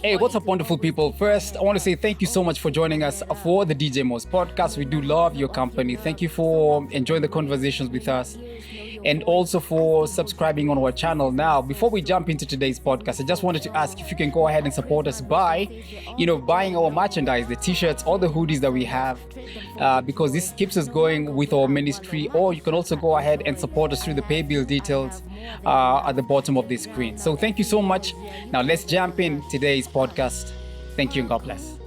Hey, what's up, wonderful people? First, I want to say thank you so much for joining us for the DJ Moz Podcast. We do love your company. Thank you for enjoying the conversations with us and also for subscribing on our channel. Now, before we jump into today's podcast, I just wanted to ask if you can go ahead and support us by, buying our merchandise, the t-shirts, all the hoodies that we have, because this keeps us going with our ministry. Or you can also go ahead and support us through the pay bill details at the bottom of the screen. So thank you so much. Now let's jump in today's podcast. Thank you and God bless.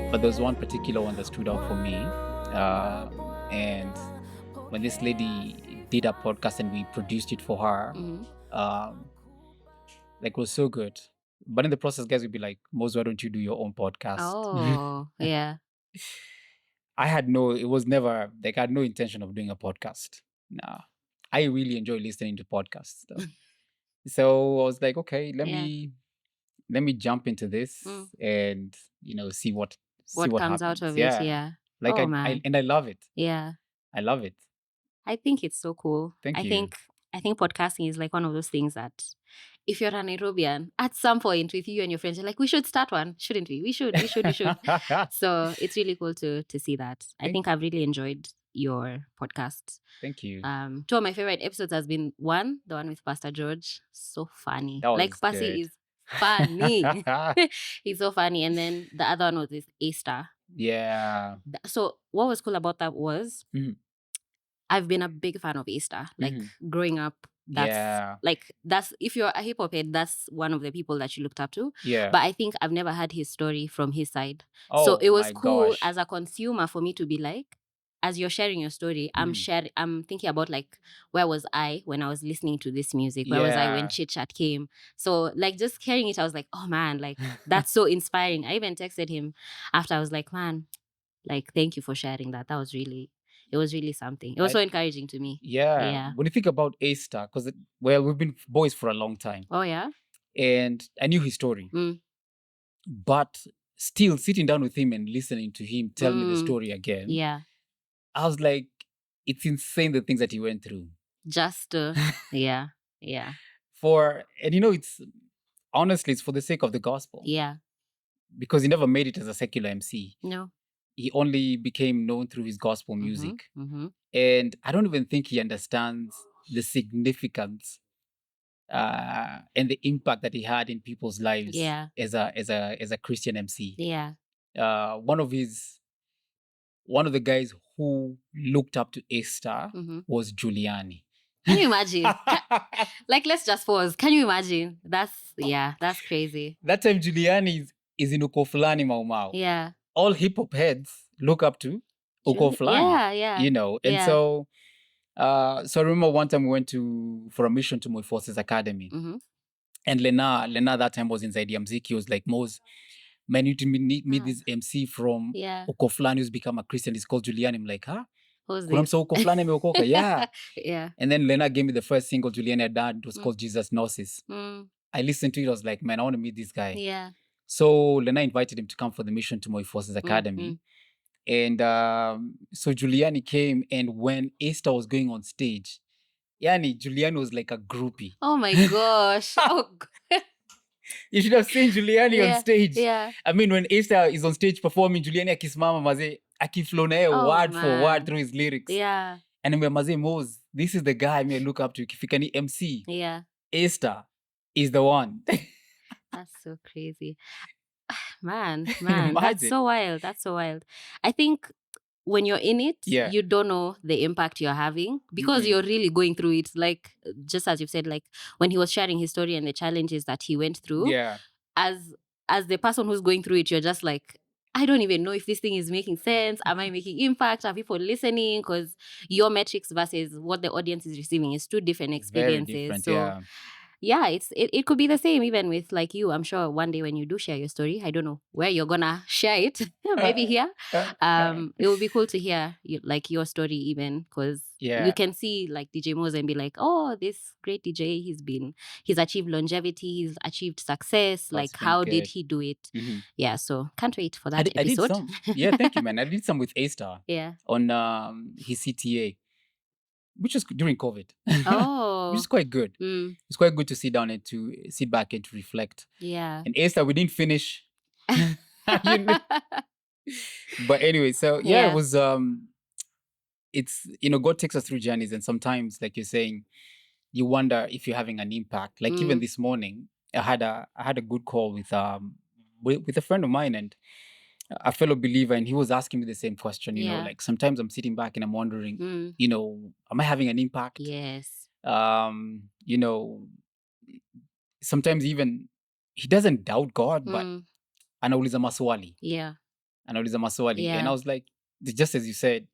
But there was one particular one that stood out for me. And when this lady did a podcast and we produced it for her, it was so good. But in the process, guys would be like, Moz, why don't you do your own podcast? Oh, yeah. I had no intention of doing a podcast. Nah. I really enjoy listening to podcasts though. So I was like, okay, let me jump into this and see what comes out of it. Yeah. I love it. Yeah. I love it. I think it's so cool. Thank you. I think podcasting is like one of those things that if you're a Nairobian, at some point with you and your friends, you're like, we should start one, shouldn't we? We should. So it's really cool to see that. I think I've really enjoyed your podcast. Thank you. Two of my favorite episodes has been the one with Pastor George. So funny. Percy is funny. He's so funny. And then the other one was with A-Star. Yeah. So what was cool about that was I've been a big fan of A-Star. Growing up, that's if you're a hip hop head, that's one of the people that you looked up to. Yeah. But I think I've never had his story from his side. Oh, so it was cool gosh. as a consumer for me to be like, as you're sharing your story, I'm thinking about like, where was I when I was listening to this music? Where was I when Chit Chat came? So just hearing it, I was like, oh man, that's so inspiring. I even texted him after. I was like, man, thank you for sharing that. It was really something. It was so encouraging to me. Yeah. When you think about A-Star, because we've been boys for a long time. Oh yeah. And I knew his story. But still sitting down with him and listening to him tell me the story again. Yeah. I was like, it's insane the things that he went through. Just yeah. It's honestly, it's for the sake of the gospel. Yeah. Because he never made it as a secular MC. No. He only became known through his gospel music. And I don't even think he understands the significance and the impact that he had in people's lives as a Christian MC. Yeah. One of the guys who looked up to A-Star was Giuliani. Can you imagine? Let's just pause. Can you imagine? That's crazy. That time Giuliani is in Uko Fulani Mau Mau. Yeah. All hip hop heads look up to Uko Fulani. Yeah. And so I remember one time we went for a mission to Moi Forces Academy. And Lena that time was inside the Mziki. He was like, Moz, man, you need to meet this MC from Uko Fulani who's become a Christian. He's called Giuliani. I'm like, huh? Who's this? Uko Fulani ameokoka. Yeah. Yeah. And then Lena gave me the first single Giuliani had done. It was called Jesus Gnosis. I listened to it. I was like, man, I want to meet this guy. Yeah. So Lena invited him to come for the mission to Moi Forces Academy. And so Giuliani came, and when A-Star was going on stage, Giuliani was like a groupie. Oh my gosh. You should have seen Giuliani on stage. Yeah. I mean, when A-Star is on stage performing, Giuliani akisimama maze, akiflow na word for word through his lyrics. Yeah. And I'm maze, Moz, this is the guy I look up to. Ikifika ni MC. Yeah. A-Star is the one. That's so crazy. Man, that's so wild. I think when you're in it, you don't know the impact you're having because you're really going through it. Like, just as you've said, like when he was sharing his story and the challenges that he went through, as the person who's going through it, you're just like, I don't even know if this thing is making sense. Am I making impact? Are people listening? Because your metrics versus what the audience is receiving is two different experiences. Very different, so yeah, it could be the same even with like you. I'm sure one day when you do share your story, I don't know where you're gonna share it, maybe here. It would be cool to hear like your story even, because you can see like DJ Moz and be like, oh, this great DJ, he's achieved longevity, he's achieved success. Like, how did he do it? Yeah, so can't wait for that episode. I did some. Yeah, thank you, man. I did some with A-Star. Yeah. On his CTA, which was during COVID. Oh. Which is quite good. It's quite good to sit down and to sit back and to reflect. Yeah. And A-Star, we didn't finish. But anyway, so it was it's God takes us through journeys, and sometimes, like you're saying, you wonder if you're having an impact. Like even this morning, I had a good call with a friend of mine and a fellow believer, and he was asking me the same question. You know, like sometimes I'm sitting back and I'm wondering, am I having an impact? Yes. Sometimes even he doesn't doubt God, but anauliza maswali. Yeah. Anauliza maswali. And I was like, just as you said,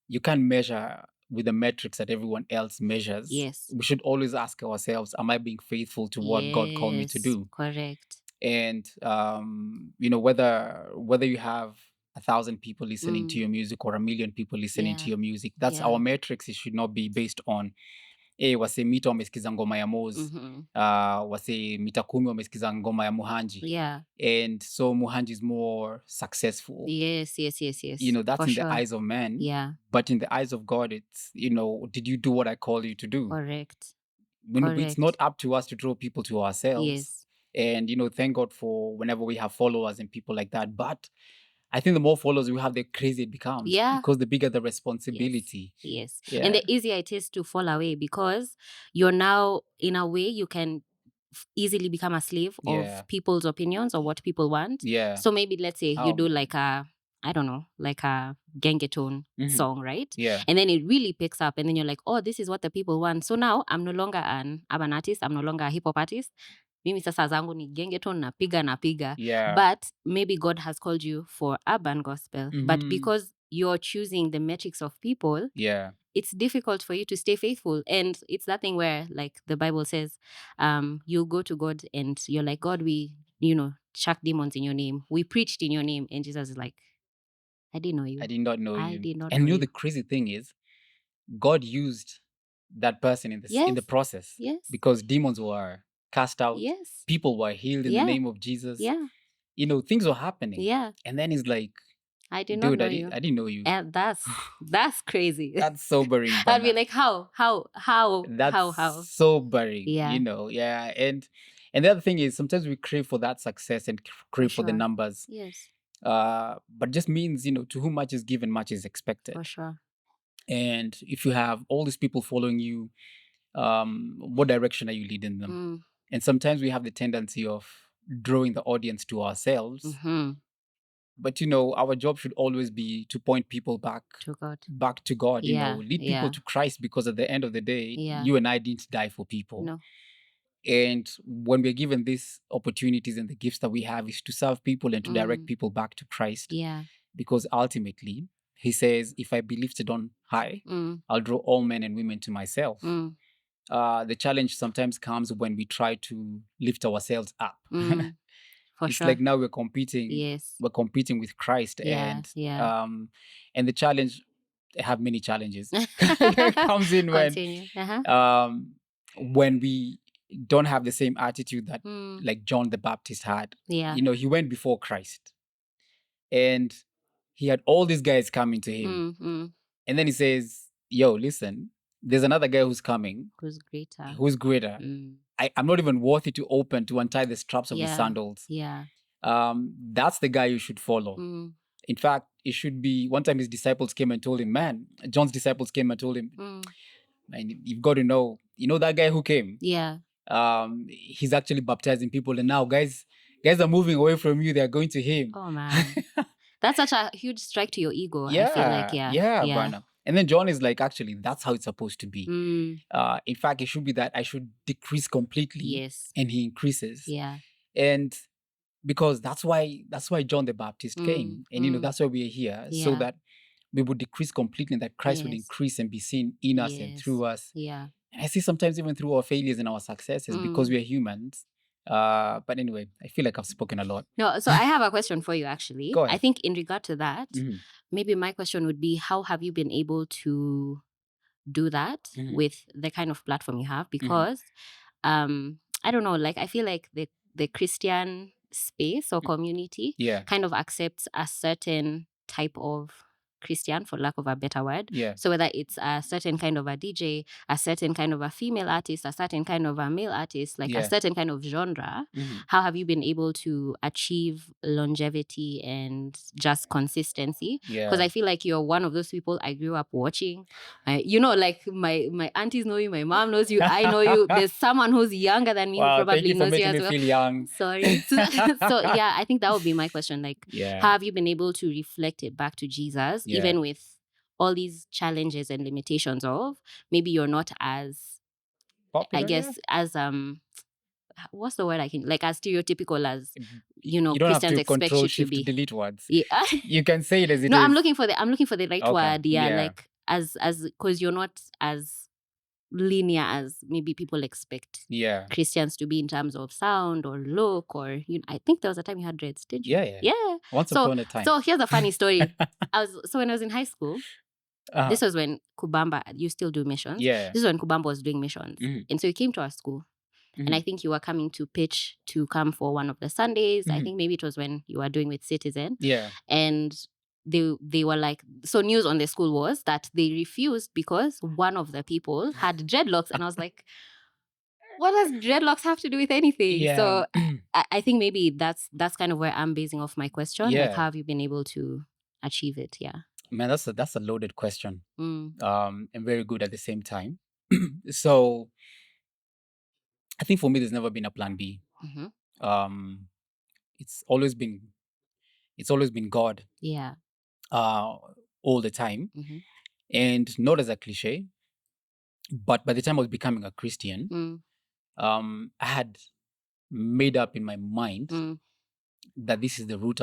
you can't measure with the metrics that everyone else measures. Yes. We should always ask ourselves, am I being faithful to what God called me to do? Correct. And whether you have 1,000 people listening to your music or 1,000,000 people listening to your music, that's our metrics. It should not be based on wase mita wamesikiza ngoma ya Moz, wase mita 10 wamesikiza ngoma ya Muhanji. Yeah. And so Muhanji is more successful. Yes. That's for in the eyes of man. Yeah. But in the eyes of God, it's, did you do what I called you to do? Correct. It's not up to us to draw people to ourselves. Yes. And, thank God for whenever we have followers and people like that. But I think the more followers we have, the crazier it becomes. Yeah. Because the bigger the responsibility. Yes. Yeah. And the easier it is to fall away, because you're now, in a way, you can easily become a slave of people's opinions or what people want. Yeah. So maybe let's say you do like a gengetone song, right? Yeah. And then it really picks up, and then you're like, oh, this is what the people want. So now I'm no longer an urban artist. I'm no longer a hip hop artist. Mimi sasa zangu ni gengetone, napiga. Yeah. But maybe God has called you for urban gospel. But because you're choosing the metrics of people, it's difficult for you to stay faithful. And it's that thing where, like the Bible says, you go to God and you're like, God, we, chuck demons in your name. We preached in your name. And Jesus is like, I didn't know you. I did not know you. I did not and know you. The crazy thing is, God used that person in the process. Yes. Because demons were cast out. Yes. People were healed in the name of Jesus. Yeah. Things were happening. Yeah. And then he's like, I did not know you. I didn't know you. And that's crazy. That's sobering. I'd be like, how? That's sobering. Yeah. Yeah. And the other thing is, sometimes we crave for that success and crave for the numbers. Yes. But it just means, to whom much is given, much is expected. For sure. And if you have all these people following you, what direction are you leading them? And sometimes we have the tendency of drawing the audience to ourselves. But our job should always be to point people back to God. Lead people to Christ, because at the end of the day, you and I didn't die for people. No. And when we're given these opportunities and the gifts that we have, is to serve people and to direct people back to Christ. Yeah. Because ultimately, he says, if I be lifted on high, I'll draw all men and women to myself. The challenge sometimes comes when we try to lift ourselves up. It's sure. like now we're competing. Yes. We're competing with Christ. And the challenge, I have many challenges. Comes in when we don't have the same attitude that like John the Baptist had. Yeah. He went before Christ. And he had all these guys coming to him. And then he says, yo, listen, there's another guy who's coming. Who's greater. I'm not even worthy to untie the straps of his sandals. Yeah. That's the guy you should follow. In fact, it should be, one time his disciples came and told him, John's disciples came and told him, man, you've got to know, that guy who came? Yeah. He's actually baptizing people. And now guys are moving away from you. They're going to him. Oh, man. That's such a huge strike to your ego. I feel like, Barna. And then John is like, actually, that's how it's supposed to be. In fact, it should be that I should decrease completely. Yes. And he increases. Yeah. And because that's why John the Baptist came. And, that's why we're here. Yeah. So that we would decrease completely and that Christ would increase and be seen in us and through us. Yeah. And I see sometimes even through our failures and our successes, because we are humans. But anyway, I feel like I've spoken a lot. No, so I have a question for you, actually. Go ahead. I think in regard to that, maybe my question would be, how have you been able to do that with the kind of platform you have? Because I don't know, like, I feel like the Christian space or community kind of accepts a certain type of Christian, for lack of a better word. So whether it's a certain kind of a DJ, a certain kind of a female artist, a certain kind of a male artist, like a certain kind of genre, how have you been able to achieve longevity and just consistency? Because I feel like you're one of those people I grew up watching. Like my aunties know you, my mom knows you, I know you. There's someone who's younger than me who probably knows you as well. Feel young. Sorry. So yeah, I think that would be my question. Like, how have you been able to reflect it back to Jesus, even with all these challenges and limitations of maybe you're not as popular, I guess, as what's the word I can, like, as stereotypical as you don't Christians have to expect control, you to shift, be. delete words. Yeah. You can say it as it is. No, I'm looking for the right Okay. word. Yeah, like as because you're not as linear as maybe people expect Christians to be in terms of sound or look, or I think there was a time you had dreads, did you? Yeah. Once upon a time. So here's a funny story. When I was in high school, this was when Kubamba, you still do missions. This is when Kubamba was doing missions. And so you came to our school. And I think you were coming to pitch to come for one of the Sundays. I think maybe it was when you were doing with Citizen. And they were like, so news on the school was that they refused because one of the people had dreadlocks. And I was like, what does dreadlocks have to do with anything? So I think maybe that's kind of where I'm basing off my question. Like, how have you been able to achieve it? Yeah. Man, that's a loaded question. And very good at the same time. So I think for me, there's never been a plan B. It's always been God. Yeah. All the time. And not as a cliche, but by the time I was becoming a Christian, I had made up in my mind that this is the route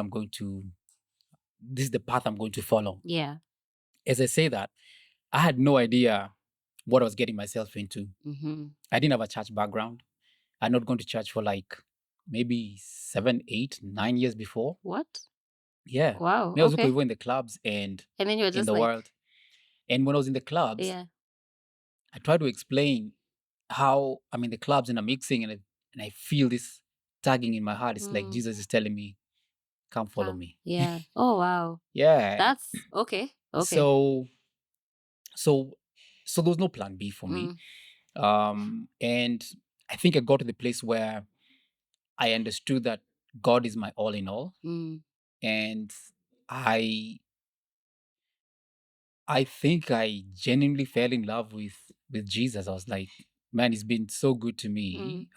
this is the path I'm going to follow. Yeah. As I say that, I had no idea what I was getting myself into. I didn't have a church background. I had not gone to church for like maybe 7, 8, 9 years before. What? Yeah. Wow. I was okay. In the clubs and then you were just in the world. And when I was in the clubs, I tried to explain how I'm in the clubs and I'm mixing and I feel this tugging in my heart. It's like Jesus is telling me, come follow me. Yeah. Oh, wow. Yeah. That's okay. So there was no plan B for me. And I think I got to the place where I understood that God is my all in all. And I think I genuinely fell in love with Jesus. I was like, man, he's been so good to me.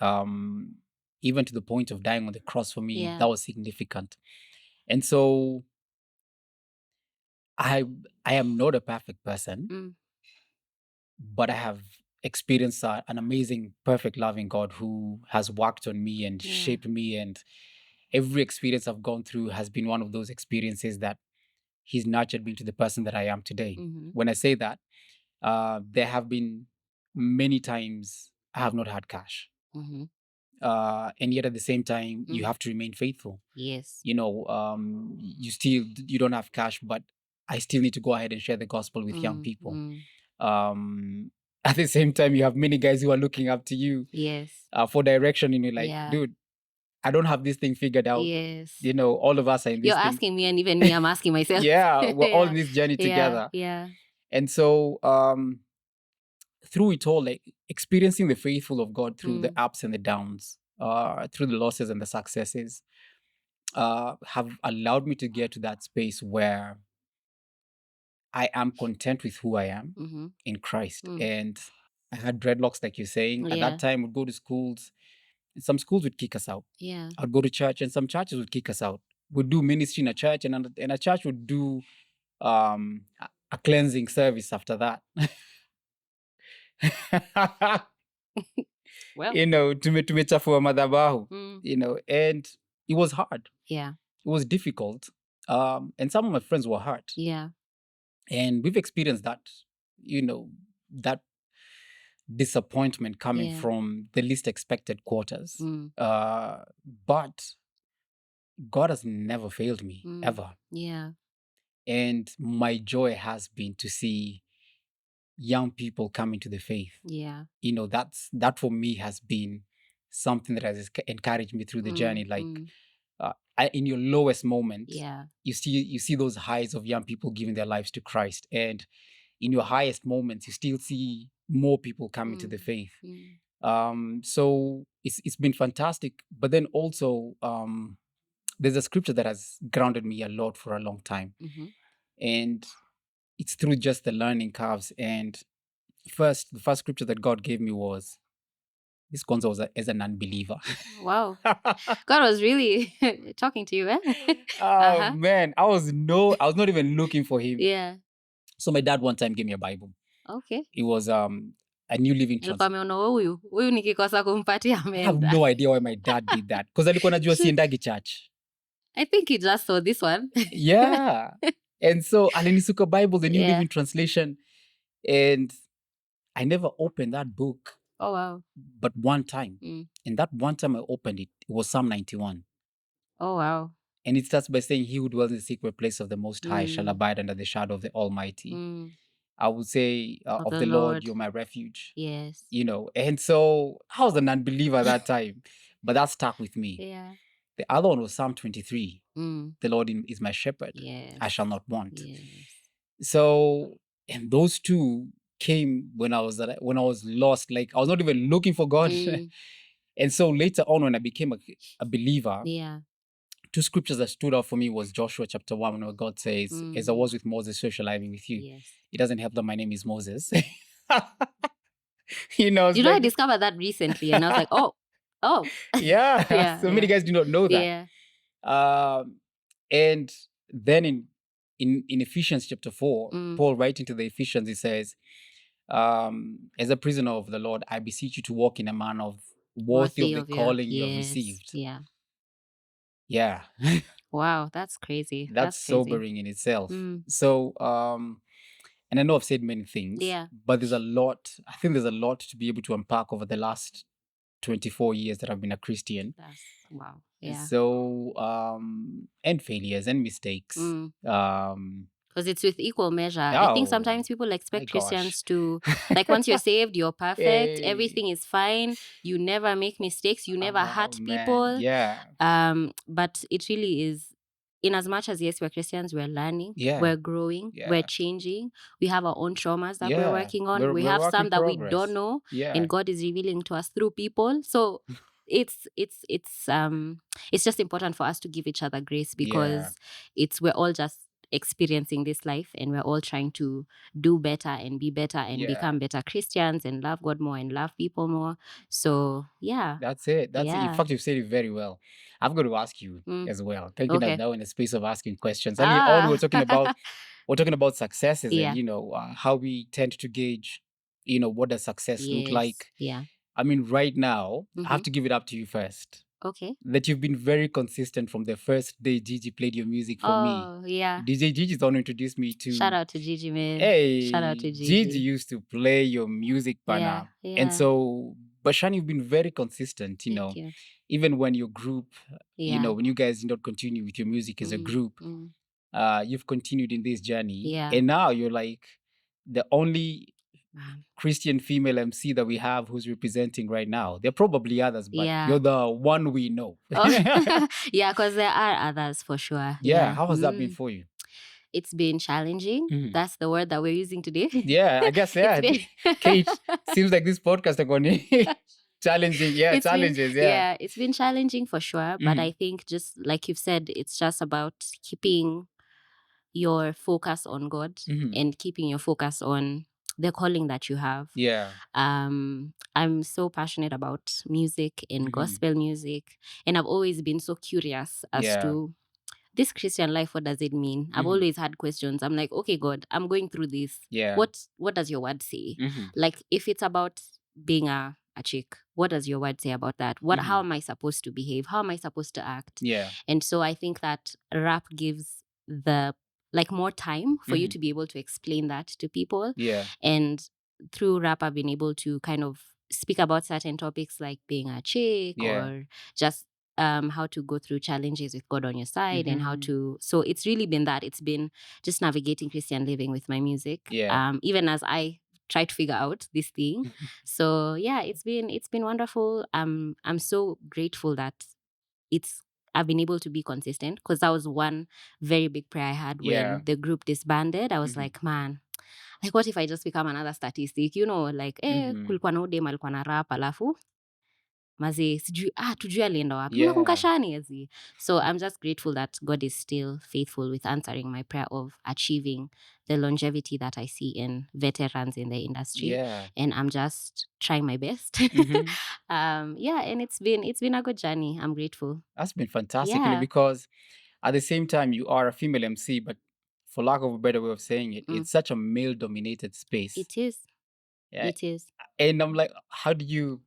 Even to the point of dying on the cross for me, that was significant. And so I am not a perfect person, but I have experienced an amazing, perfect, loving God who has worked on me and shaped me. And every experience I've gone through has been one of those experiences that he's nurtured me to the person that I am today. When I say that, there have been many times I have not had cash. And yet at the same time, you have to remain faithful. Yes. You don't have cash, but I still need to go ahead and share the gospel with young people. At the same time, you have many guys who are looking up to you for direction. And you're like, dude, I don't have this thing figured out. Yes. All of us are in this You're asking me, and even me, I'm asking myself. We're all in this journey together. Yeah. And so through it all, like experiencing the faithful of God through the ups and the downs, through the losses and the successes, have allowed me to get to that space where I am content with who I am in Christ. And I had dreadlocks, like you're saying. At that time, we'd go to schools. And some schools would kick us out. I'd go to church, and some churches would kick us out. We'd do ministry in a church, and a church would do a cleansing service after that. Well, tumechafua madhabahu, and it was hard. Yeah. It was difficult. And some of my friends were hurt. Yeah. And we've experienced that, disappointment coming from the least expected quarters. But God has never failed me, ever. Yeah. And my joy has been to see young people come into the faith. Yeah. That for me has been something that has encouraged me through the journey. Like in your lowest moment, you see those highs of young people giving their lives to Christ. And in your highest moments, you still see more people coming to the faith. So it's been fantastic. But then also, there's a scripture that has grounded me a lot for a long time. And it's through just the learning curves. And the first scripture that God gave me was, this Gonzo was as an unbeliever. Wow. God was really talking to you, eh? Oh, man. I was not even looking for him. Yeah. So my dad one time gave me a Bible. Okay. It was a New Living Translation. I have no idea why my dad did that. Because alikuwa najua siendagi church. I think he just saw this one. Yeah. And so alinisuka Bible, the New Living Translation. And I never opened that book. Oh, wow. But one time. And that one time I opened it, it was Psalm 91. Oh, wow. And it starts by saying, he who dwells in the secret place of the Most High shall abide under the shadow of the Almighty. I would say, of the Lord, you're my refuge. Yes. And so I was an unbeliever at that time. But that stuck with me. Yeah. The other one was Psalm 23. The Lord is my shepherd. Yes. I shall not want. Yes. So, and those two came when I was lost. Like, I was not even looking for God. And so later on, when I became a believer, two scriptures that stood out for me was Joshua chapter 1, where God says, as I was with Moses, so shall I be with you. Yes. It doesn't help that my name is Moses. I discovered that recently, and I was like, oh. Yeah. So many guys do not know that. Yeah. And then in Ephesians chapter 4, Paul writing to the Ephesians, he says, as a prisoner of the Lord, I beseech you to walk in a manner worthy of the calling you have received. Yeah. Yeah. Wow, that's crazy. That's sobering in itself. So, and I know I've said many things, but there's a lot to be able to unpack over the last 24 years that I've been a Christian. Wow. Yeah. So, and failures and mistakes. Because it's with equal measure. I think sometimes people expect Christians to, like, once you're saved, you're perfect. Everything is fine. You never make mistakes. You never hurt people. Yeah. But it really is, in as much as, yes, we're Christians, we're learning, we're growing, we're changing. We have our own traumas that we're working on. We have some that we don't know. And God is revealing to us through people. So it's just important for us to give each other grace, because we're all just experiencing this life, and we're all trying to do better and be better and become better Christians and love God more and love people more. So that's it. In fact, you've said it very well. I've got to ask you as well. Thank you. Now in the space of asking questions. All we're talking about successes and how we tend to gauge what does success look like. I mean, right now, I have to give it up to you first. Okay. That you've been very consistent from the first day Gigi played your music for me. Oh, yeah. DJ Gigi's the one who introduced me to... Shout out to Gigi, man. Hey, shout out to Gigi. Gigi used to play your music, Bana. And so, but Shani, you've been very consistent, Thank you. Even when your group, when you guys did not continue with your music as a group, you've continued in this journey. And now you're like the only Christian female MC that we have who's representing right now. There are probably others, but you're the one we know. Yeah, because there are others for sure. Yeah. How has that been for you? It's been challenging. That's the word that we're using today. Yeah, I guess, yeah. Kate, seems like this podcast is going to challenging. Yeah, challenges. Yeah, it's been challenging for sure. But I think, just like you've said, it's just about keeping your focus on God and keeping your focus on the calling that you have. Yeah. I'm so passionate about music and gospel music, and I've always been so curious as to this Christian life. What does it mean? I've always had questions. I'm like, okay, God, I'm going through this. Yeah. What does your word say? Like, if it's about being a chick, what does your word say about that? How am I supposed to behave? How am I supposed to act? Yeah. And so I think that rap gives more time for you to be able to explain that to people. Yeah. And through rap, I've been able to kind of speak about certain topics like being a chick or just how to go through challenges with God on your side and how to. So it's really been that. It's been just navigating Christian living with my music. Even as I try to figure out this thing. So yeah, it's been wonderful. I'm so grateful that I've been able to be consistent, because that was one very big prayer I had when the group disbanded. I was like, man, like what if I just become another statistic? You know, like kulikuwa na udem alikuwa na rap alafu mazi sijui tujui alienda wapi. Unakumbuka Shani azi. So I'm just grateful that God is still faithful with answering my prayer of achieving the longevity that I see in veterans in the industry. And I'm just trying my best. And it's been a good journey. I'm grateful. That's been fantastic, because at the same time you are a female MC, but for lack of a better way of saying it, it's such a male-dominated space. It is. It is. And I'm like, how do you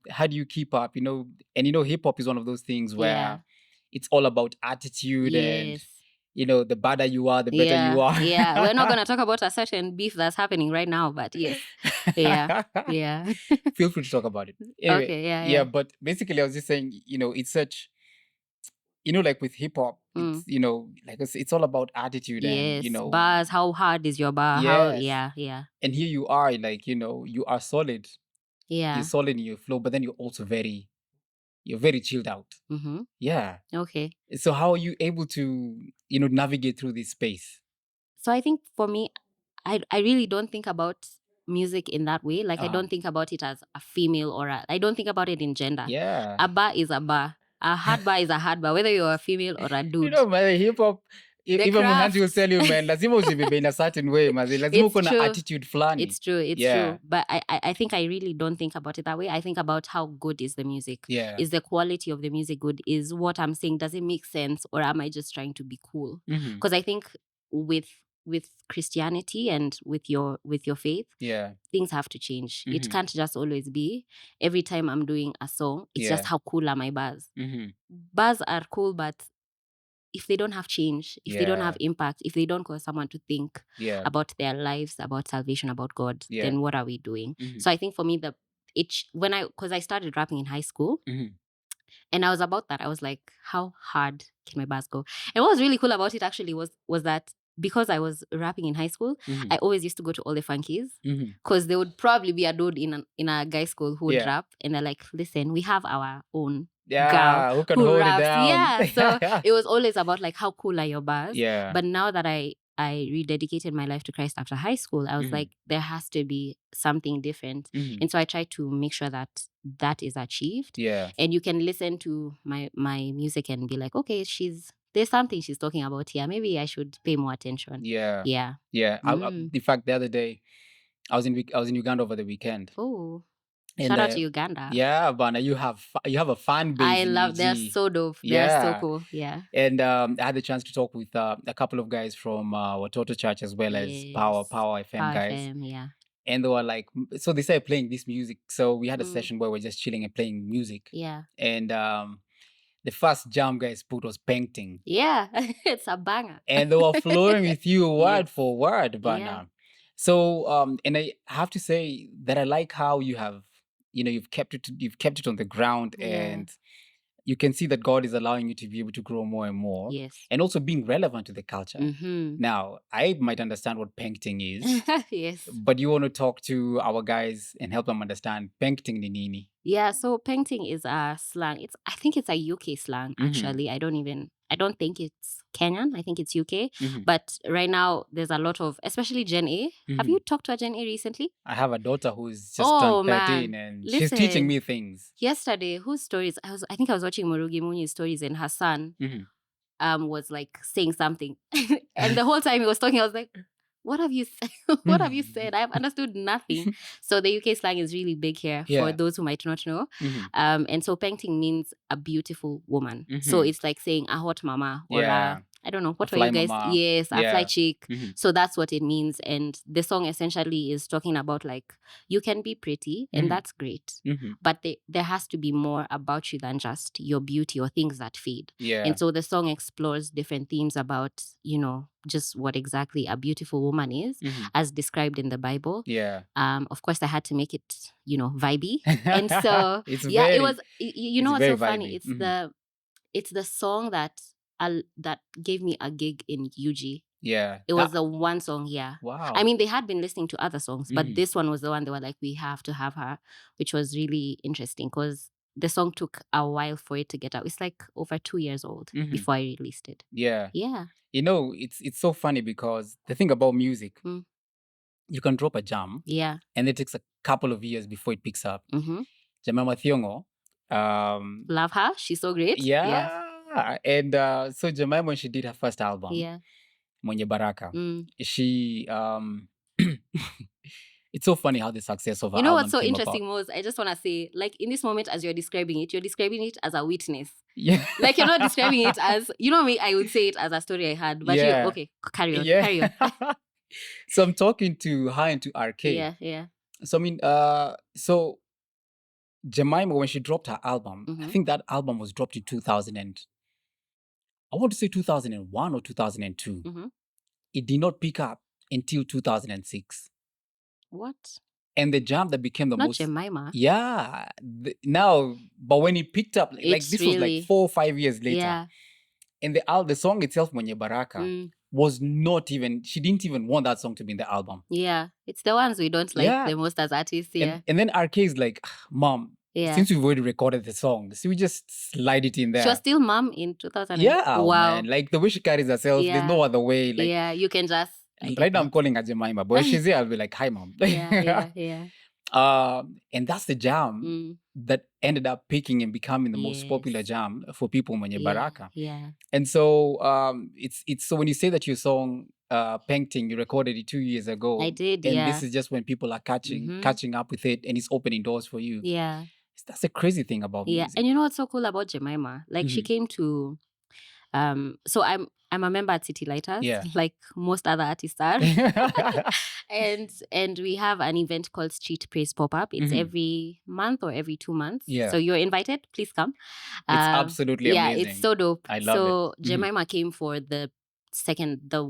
keep up? And hip hop is one of those things where it's all about attitude and the badder you are, the better you are. We're not gonna talk about a certain beef that's happening right now, but yes. Feel free to talk about it. Anyway, okay, but basically I was just saying, it's such, like with hip hop, it's, like it's all about attitude and, bars. How hard is your bar? Yes. And here you are, like, you are solid. You're solid in your flow, but then you're also very chilled out. Okay. So how are you able to, navigate through this space? So I think for me, I really don't think about music in that way. Like I don't think about it as a female or I don't think about it in gender. A bar is a bar. A hard bar is a hard bar, whether you're a female or a dude. Man, hip hop, even Muhanti will tell you, man, lazima usibibe in a certain way, mazi. Lazima uko na attitude flani. It's true. But I think I really don't think about it that way. I think about how good is the music. Is the quality of the music good? Is what I'm saying, does it make sense? Or am I just trying to be cool? Because I think with Christianity and with your faith, things have to change. It can't just always be every time I'm doing a song, it's just how cool are my bars. Bars are cool, but if they don't have change, if they don't have impact, if they don't cause someone to think about their lives, about salvation, about God, then what are we doing? So I think for me, because I started rapping in high school, and I was about that, I was like, how hard can my bars go? And what was really cool about it actually was that because I was rapping in high school, I always used to go to all the funkies, because there would probably be a dude in a guy school who would rap, and they're like, listen, we have our own girl who can hold raps. it down. So it was always about like, how cool are your bars? But now that I rededicated my life to Christ after high school, I was like, there has to be something different. And so I tried to make sure that is achieved. And you can listen to my music and be like, okay, there's something she's talking about here. Maybe I should pay more attention. In fact, the other day, I was in Uganda over the weekend. Oh, shout out to Uganda. Yeah, Bana, you have a fan base. I love. They're so dope. They're so cool. Yeah. And I had the chance to talk with a couple of guys from Watoto Church as well as Power FM guys. FM, And they were like, so they started playing this music. So we had a session where we're just chilling and playing music. And the first jam guys put was Peng Ting. It's a banger. And they were flowing with you word for word, Bana. So and I have to say that I like how you have, you've kept it on the ground, and you can see that God is allowing you to be able to grow more and more. And also being relevant to the culture. Now, I might understand what Peng Ting is. But you want to talk to our guys and help them understand Peng Ting ni nini? So Peng Ting is a slang. I think it's a UK slang, actually. I don't think it's Kenyan. I think it's UK. But right now, there's a lot of, especially Gen A. Have you talked to a Gen A recently? I have a daughter who's just turned 13 and she's teaching me things. Yesterday, whose stories? I think I was watching Murugi Muni's stories, and her son was like saying something. And the whole time he was talking, I was like, what have you said? What have you said? I've understood nothing. So the UK slang is really big here for those who might not know. And so Peng Ting means a beautiful woman. So it's like saying a hot mama or I don't know, what A were you fly guys? mama. Yes, a fly Yeah. chick. Mhm. So that's what it means. And the song essentially is talking about like, you can be pretty and that's great. But there has to be more about you than just your beauty or things that fade. Yeah. And so the song explores different themes about, you know, just what exactly a beautiful woman is, as described in the Bible. Yeah. Of course, I had to make it, you know, vibey. And so, It's yeah, very, it was, you know, what's so funny? vibey. It's the song that gave me a gig in UG. Yeah. It was the one song, yeah. Wow. I mean, they had been listening to other songs, but this one was the one they were like, we have to have her, which was really interesting because the song took a while for it to get out. It's like over 2 years old before I released it. Yeah. Yeah. You know, it's so funny because the thing about music, you can drop a jam. Yeah. And it takes a couple of years before it picks up. Jemima Thiongo. Love her. She's so great. Yeah. And so Jemima, when she did her first album, Mwenye Baraka, she it's so funny how the success of her album, you know what's so came interesting, about. Moz? I just want to say, like, in this moment, as you're describing it as a witness. Yeah. Like, you're not describing it as, you know me, I would say it as a story I had. But Yeah. okay, carry on. So I'm talking to her and to RK. Yeah. So I mean, so Jemima, when she dropped her album, I think that album was dropped in 2000 and I want to say 2001 or 2002. It did not pick up until 2006. What? And the jam that became the Not most... Jemima. Yeah. But when it picked up, like this was like 4 or 5 years later. Yeah. And the song itself, Mwenye Baraka, was not even... She didn't even want that song to be in the album. Yeah. It's the ones we don't like the most as artists. Yeah. And then RK is like, Mom, since we've already recorded the song, so we just slide it in there. She was still mom in 2000. Yeah. Wow. Man. Like the way she carries herself, there's no other way. Like, yeah, you can just... Right now I'm calling her Jemima, but when she's there, I'll be like, hi, Mom. Yeah. And that's the jam that ended up picking and becoming the most popular jam for people, Mwenye Baraka. Yeah. And so it's so when you say that your song Peng Ting, you recorded it 2 years ago. I did, and this is just when people are catching up with it and it's opening doors for you. Yeah. That's a crazy thing about music. And you know what's so cool about Jemima? Like she came to so I'm a member at City Lighters, like most other artists are. and we have an event called Street Praise Pop-Up. It's every month or every 2 months. Yeah. So you're invited. Please come. It's absolutely amazing. Yeah, it's so dope. I love it. So Jemima came for the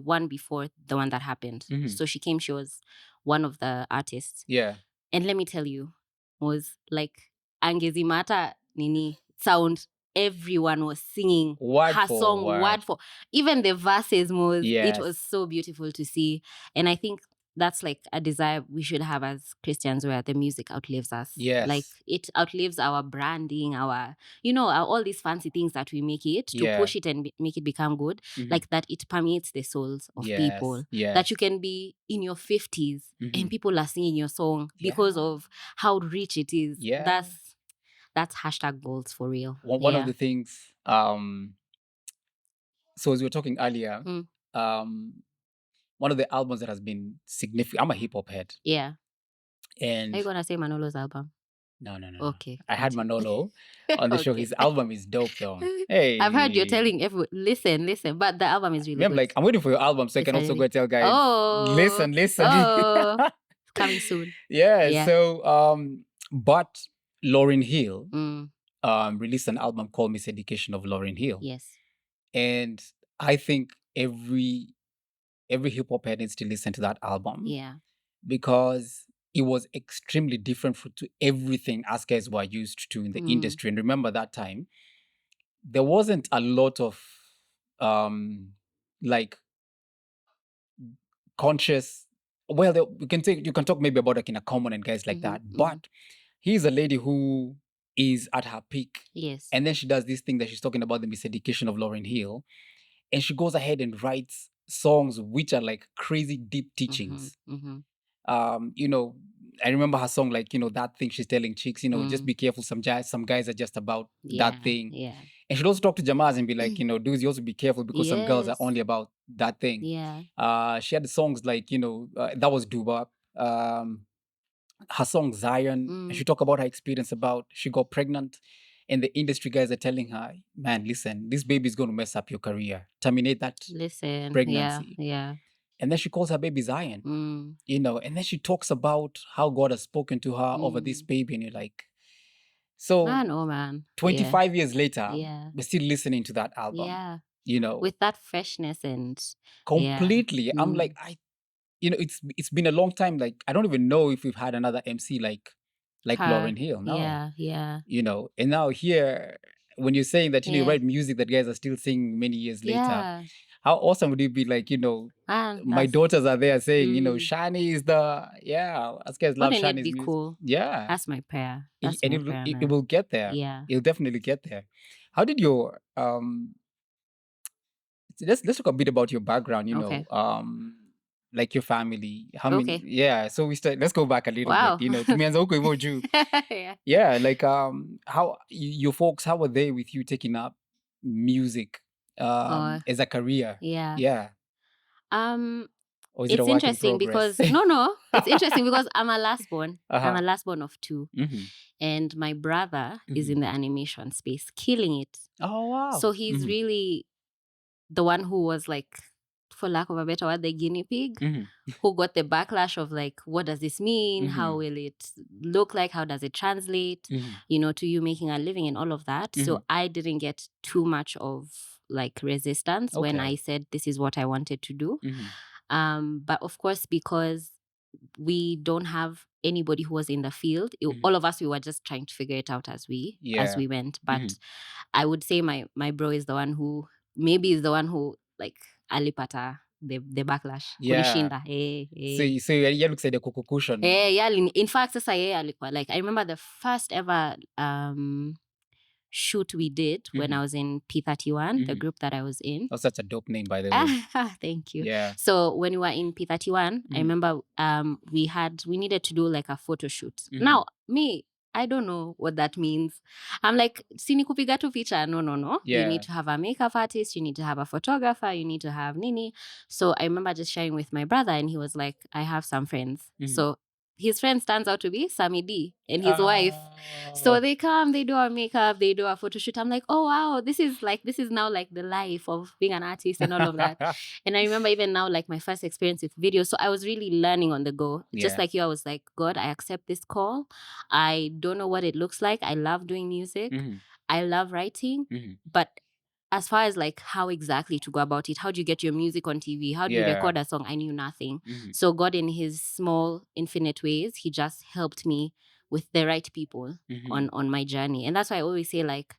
one before the one that happened. So she came, she was one of the artists. Yeah. And let me tell you, was like Angezimata Nini sound. Everyone was singing her song word for even the verses. It was so beautiful to see, and I think that's like a desire we should have as Christians, where the music outlives us. Yes, like it outlives our branding, our all these fancy things that we make it to push it and make it become good. Like that, it permeates the souls of people. That you can be in your 50s and people are singing your song because of how rich it is. That's hashtag goals for real. One of the things, so as we were talking earlier, one of the albums that has been significant, I'm a hip hop head. Yeah. And are you going to say Manolo's album? No. Okay. I had Manolo on the show. His album is dope though. Hey. I've heard you're telling everyone, listen, but the album is really good. I'm like, I'm waiting for your album so I can also go tell guys, listen. Oh, coming soon. Yeah. So, but Lauryn Hill released an album called Miseducation of Lauryn Hill. Yes. And I think every hip hop head needs to listen to that album. Yeah. Because it was extremely different to everything us guys were used to in the industry. And remember that time, there wasn't a lot of like conscious. Well, you can talk maybe about like in a common and guys like that, but he's a lady who is at her peak. Yes. And then she does this thing that she's talking about, the miseducation of Lauryn Hill. And she goes ahead and writes songs which are like crazy deep teachings. I remember her song, like, that thing she's telling chicks, just be careful. Some guys are just about that thing. Yeah. And she'd also talk to Jamaz and be like, dudes, you also be careful because some girls are only about that thing. Yeah. She had songs like, that was Duba. Her song Zion, and she talked about her experience about she got pregnant and the industry guys are telling her, man, listen, this baby is going to mess up your career. Terminate that pregnancy. Yeah. And then she calls her baby Zion, you know, and then she talks about how God has spoken to her over this baby. And you're like, so man. 25 years later, Yeah. we're still listening to that album. Yeah. You know, with that freshness and completely. I'm like, you know, it's been a long time. Like, I don't even know if we've had another MC like Lauryn Hill. No. Yeah. You know, and now here, when you're saying that, you know, you write music that guys are still singing many years later, how awesome would it be? Like, you know, my daughters are there saying, you know, Shani is us guys love Shani's music. Cool. Yeah. That's my prayer. It will get there. Yeah. It'll definitely get there. How did your, let's talk a bit about your background, you know, like your family. How many? Yeah. So let's go back a little bit, you know, tumeanza huko hivyo juu. Yeah. Like, how your folks, how were they with you taking up music as a career? Yeah. Or is it's interesting because it's interesting because I'm a last born. I'm a last born of two, and my brother is in the animation space, killing it. Oh wow! So he's really the one who was like, for lack of a better word, the guinea pig, who got the backlash of like, what does this mean? How will it look like? How does it translate? You know, to you making a living and all of that. So I didn't get too much of like resistance when I said this is what I wanted to do. But of course, because we don't have anybody who was in the field, all of us, we were just trying to figure it out as we went. But I would say my bro is the one who like alipata the backlash. Kunishinda. So yeye looks kukukusha. In fact, sasa yeye alikuwa like, I remember the first ever shoot we did when I was in P31, the group that I was in. Oh, such a dope name, by the way. Thank you. Yeah. So when we were in P31, I remember we needed to do like a photo shoot. Now, I don't know what that means. I'm like, sini kupiga tu picha. No. Yeah. You need to have a makeup artist. You need to have a photographer. You need to have Nini. So I remember just sharing with my brother, and he was like, I have some friends. So his friend turns out to be Sammy D and his wife. So they come, they do our makeup, they do a photo shoot. I'm like, oh wow, this is now like the life of being an artist and all of that. And I remember even now, like my first experience with video. So I was really learning on the go. Just like you, I was like, God, I accept this call. I don't know what it looks like. I love doing music. I love writing. But as far as like how exactly to go about it, how do you get your music on TV? How do you record a song? I knew nothing. So God, in his small, infinite ways, he just helped me with the right people on my journey. And that's why I always say, like,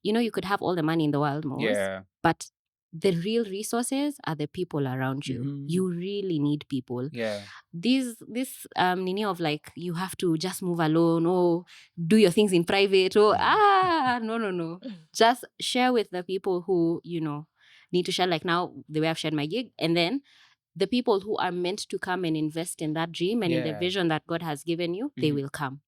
you know, you could have all the money in the world, Moz, but the real resources are the people around you. You really need people. This nini of like, you have to just move alone or do your things in private or no. Just share with the people who, you know, need to share. Like now, the way I've shared my gig, and then the people who are meant to come and invest in that dream and in the vision that God has given you, they will come.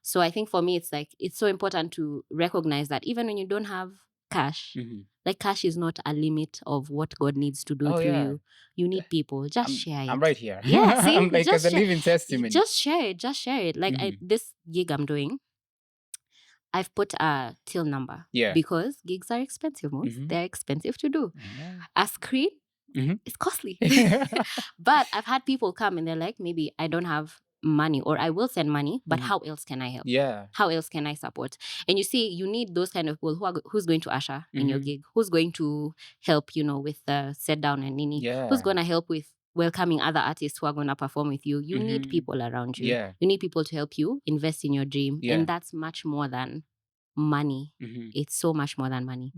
So I think for me, it's like, it's so important to recognize that even when you don't have cash, like cash is not a limit of what God needs to do through you. You need people. Just share it. I'm right here. Yeah, see? I'm like as a living testimony. Just share it. Like this gig I'm doing, I've put a till number. Because gigs are expensive, Moz. They're expensive to do. A screen, it's costly. But I've had people come and they're like, maybe I don't have money or I will send money, but how else can I help? How else can I support? And you see, you need those kind of people who's going to usher in your gig, who's going to help, you know, with the set down and nini, who's going to help with welcoming other artists who are going to perform with you. You need people around you. You need people to help you invest in your dream. And that's much more than money. It's so much more than money.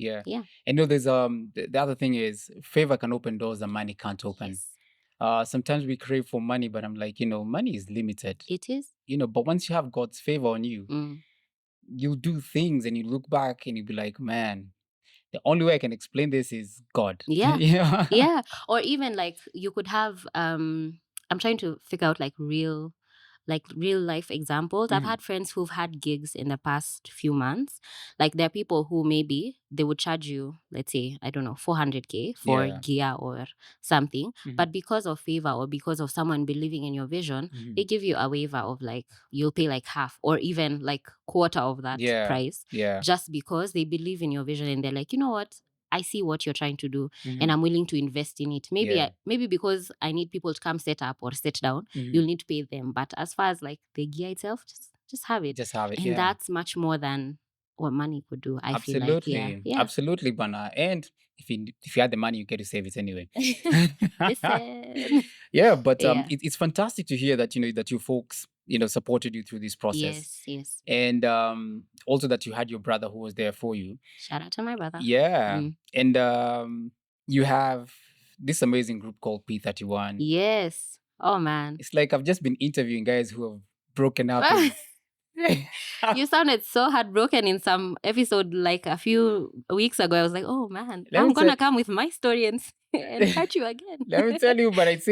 And there's the other thing is favor can open doors that money can't open. Sometimes we crave for money, but I'm like, you know, money is limited. It is. You know, but once you have God's favor on you, you'll do things and you look back and you'll be like, man, the only way I can explain this is God. Yeah. Or even like you could have I'm trying to figure out like real like real life examples. I've had friends who've had gigs in the past few months. Like there are people who maybe they would charge you, let's say, I don't know, 400K for gear or something. But because of favor or because of someone believing in your vision, they give you a waiver of like, you'll pay like half or even like quarter of that price. Just because they believe in your vision and they're like, you know what? I see what you're trying to do and I'm willing to invest in it. Maybe maybe because I need people to come set up or sit down, you'll need to pay them. But as far as like the gear itself, just have it. Just have it. And that's much more than what money could do, I feel like. Absolutely, Bana. And if you had the money, you get to save it anyway. Listen. Yeah, but it's fantastic to hear that, you know, that you folks, you know, supported you through this process. Yes. And also that you had your brother who was there for you. Shout out to my brother. Yeah. And you have this amazing group called P31. Yes. Oh, man. It's like I've just been interviewing guys who have broken up. You sounded so heartbroken in some episode like a few weeks ago. I was like, oh man, I'm gonna come with my story and hurt you again. Let me tell you, but it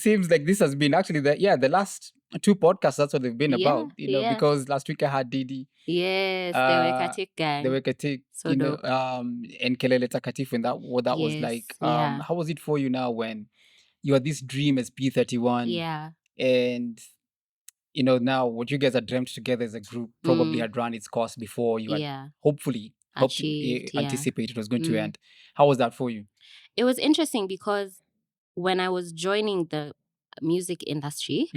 seems like this has been actually the last 2 podcasts. That's what they've been about, you know, because last week I had Didi. Yes, the Wekatik gang. The Wekatik, so you know, and Kelele Takatifu, and that was like. How was it for you now when you had this dream as P31? Yeah. And you know, now what you guys had dreamt together as a group probably had run its course before you had hopefully anticipated it was going to end. How was that for you? It was interesting because when I was joining the music industry,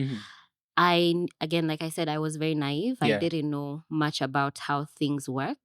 again, like I said, I was very naive. I didn't know much about how things work.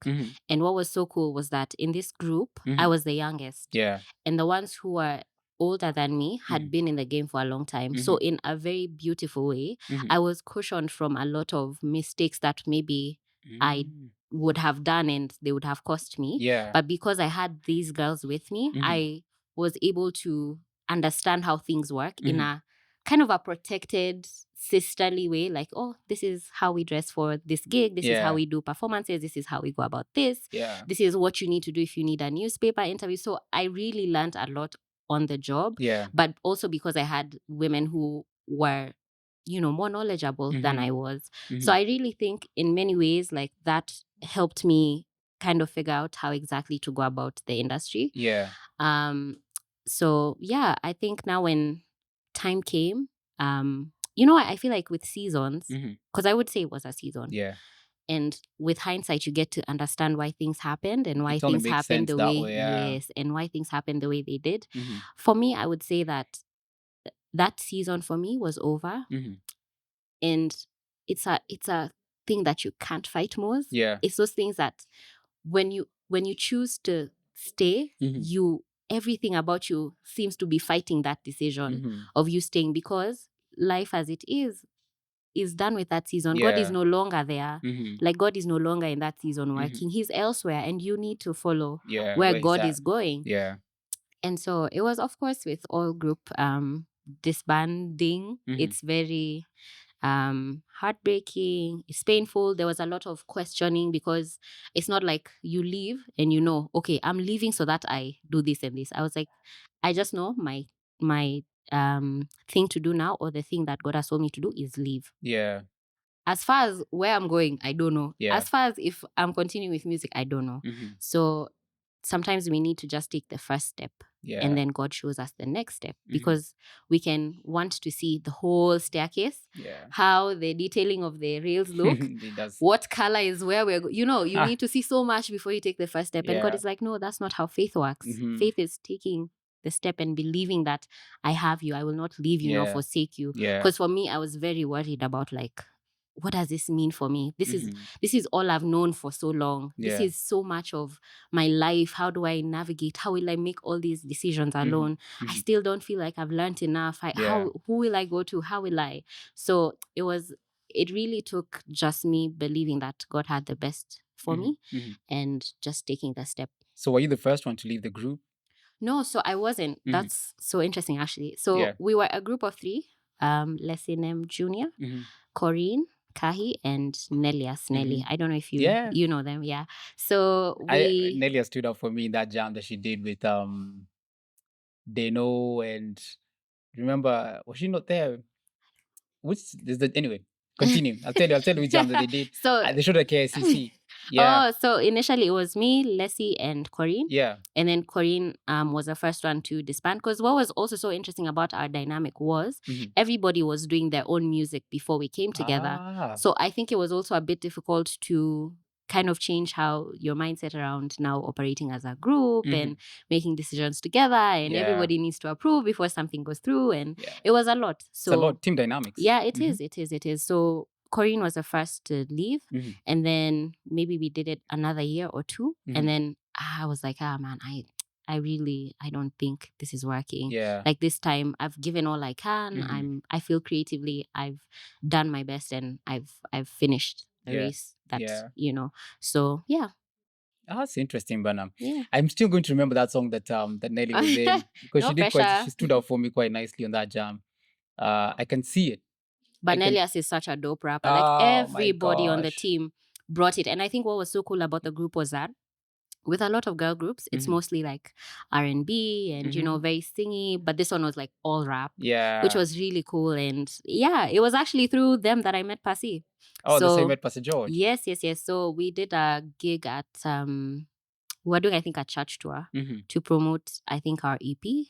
And what was so cool was that in this group, I was the youngest. Yeah. And the ones who were older than me had been in the game for a long time. So in a very beautiful way, I was cushioned from a lot of mistakes that maybe I would have done and they would have cost me. Yeah. But because I had these girls with me, I was able to understand how things work in a kind of a protected, sisterly way. Like, oh, this is how we dress for this gig. This is how we do performances. This is how we go about this. Yeah. This is what you need to do if you need a newspaper interview. So I really learned a lot on the job. Yeah. But also because I had women who were, you know, more knowledgeable than I was. So I really think in many ways, like that helped me kind of figure out how exactly to go about the industry. Yeah. So yeah, I think now when time came, you know, I feel like with seasons, because I would say it was a season. Yeah. And with hindsight, you get to understand why things happened and why things happened the way, and why things happened the way they did. For me, I would say that that season for me was over. And it's a thing that you can't fight, Moz. Yeah. It's those things that when you choose to stay, everything about you seems to be fighting that decision of you staying, because life as it is done with that season. God is no longer there. Like God is no longer in that season working. He's elsewhere and you need to follow where God is going. Yeah. And so it was, of course, with all group disbanding. It's very heartbreaking. It's painful. There was a lot of questioning because it's not like you leave and you know, okay, I'm leaving so that I do this and this. I was like, I just know my thing to do now, or the thing that God has told me to do, is leave. Yeah. As far as where I'm going, I don't know. Yeah. As far as if I'm continuing with music, I don't know. So sometimes we need to just take the first step. Yeah. And then God shows us the next step, because we can want to see the whole staircase, how the detailing of the rails look, what color is where we're you know, you need to see so much before you take the first step. And God is like, no, that's not how faith works. Faith is taking the step and believing that I have you, I will not leave you nor forsake you. Because for me, I was very worried about like, what does this mean for me? This is all I've known for so long. This is so much of my life. How do I navigate? How will I make all these decisions alone? I still don't feel like I've learned enough. Who will I go to? How will I? So it really took just me believing that God had the best for me and just taking the step. So were you the first one to leave the group? No, so I wasn't. That's so interesting, actually. So we were a group of 3. Lesinem Junior, Corinne, Kahi, and Nelias. Nelly. I don't know if you know them. Yeah. So Nelia stood up for me in that jam that she did with Deno, and remember, was she not there? which is the anyway? Continue. I'll tell you which jam that they did. So they showed at KICC. Yeah. Oh, so initially it was me, Leslie, and Corinne. Yeah. And then Corinne was the first one to disband. Because what was also so interesting about our dynamic was everybody was doing their own music before we came together. So I think it was also a bit difficult to kind of change how your mindset around now operating as a group and making decisions together, and everybody needs to approve before something goes through, and it was a lot. So it's a lot. Team dynamics. Yeah, it is. So Corinne was the first to leave, and then maybe we did it another year or two, and then I was like, man, I don't think this is working. Yeah. Like this time I've given all I can. I feel creatively I've done my best, and I've finished the race that so yeah. That's interesting, Banam. Yeah. I'm still going to remember that song that Nelly was in, because she stood out for me quite nicely on that jam. I can see it. But Nelias is such a dope rapper. Like everybody on the team brought it. And I think what was so cool about the group was that with a lot of girl groups, it's mostly like R&B and, very singy. But this one was like all rap, which was really cool. And yeah, it was actually through them that I met Pasi. Oh, so, the same met Pastor George. Yes. So we did a gig at, we were doing, I think, a church tour to promote, I think, our EP.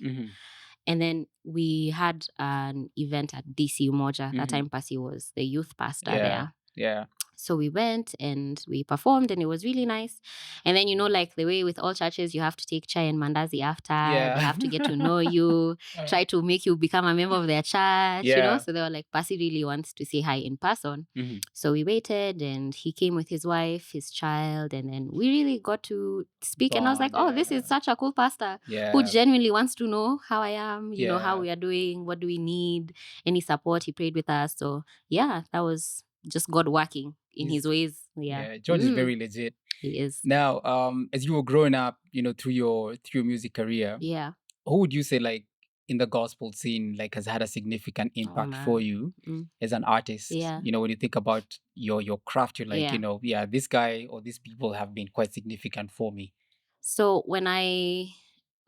And then we had an event at DC Umoja. That time Pasi was the youth pastor there. Yeah. So we went and we performed, and it was really nice. And then, like the way with all churches, you have to take chai and mandazi after. They have to get to know you, try to make you become a member of their church, So they were like, Pasi really wants to say hi in person. So we waited, and he came with his wife, his child, and then we really got to speak. And I was like, oh, this is such a cool pastor who genuinely wants to know how I am, how we are doing, what do we need, any support. He prayed with us. So yeah, that was just God working in his ways. Yeah, George is very legit. He is. Now, as you were growing up, through your music career, who would you say, like, in the gospel scene, like, has had a significant impact for you as an artist? Yeah. When you think about your craft, you're like, this guy or these people have been quite significant for me. So when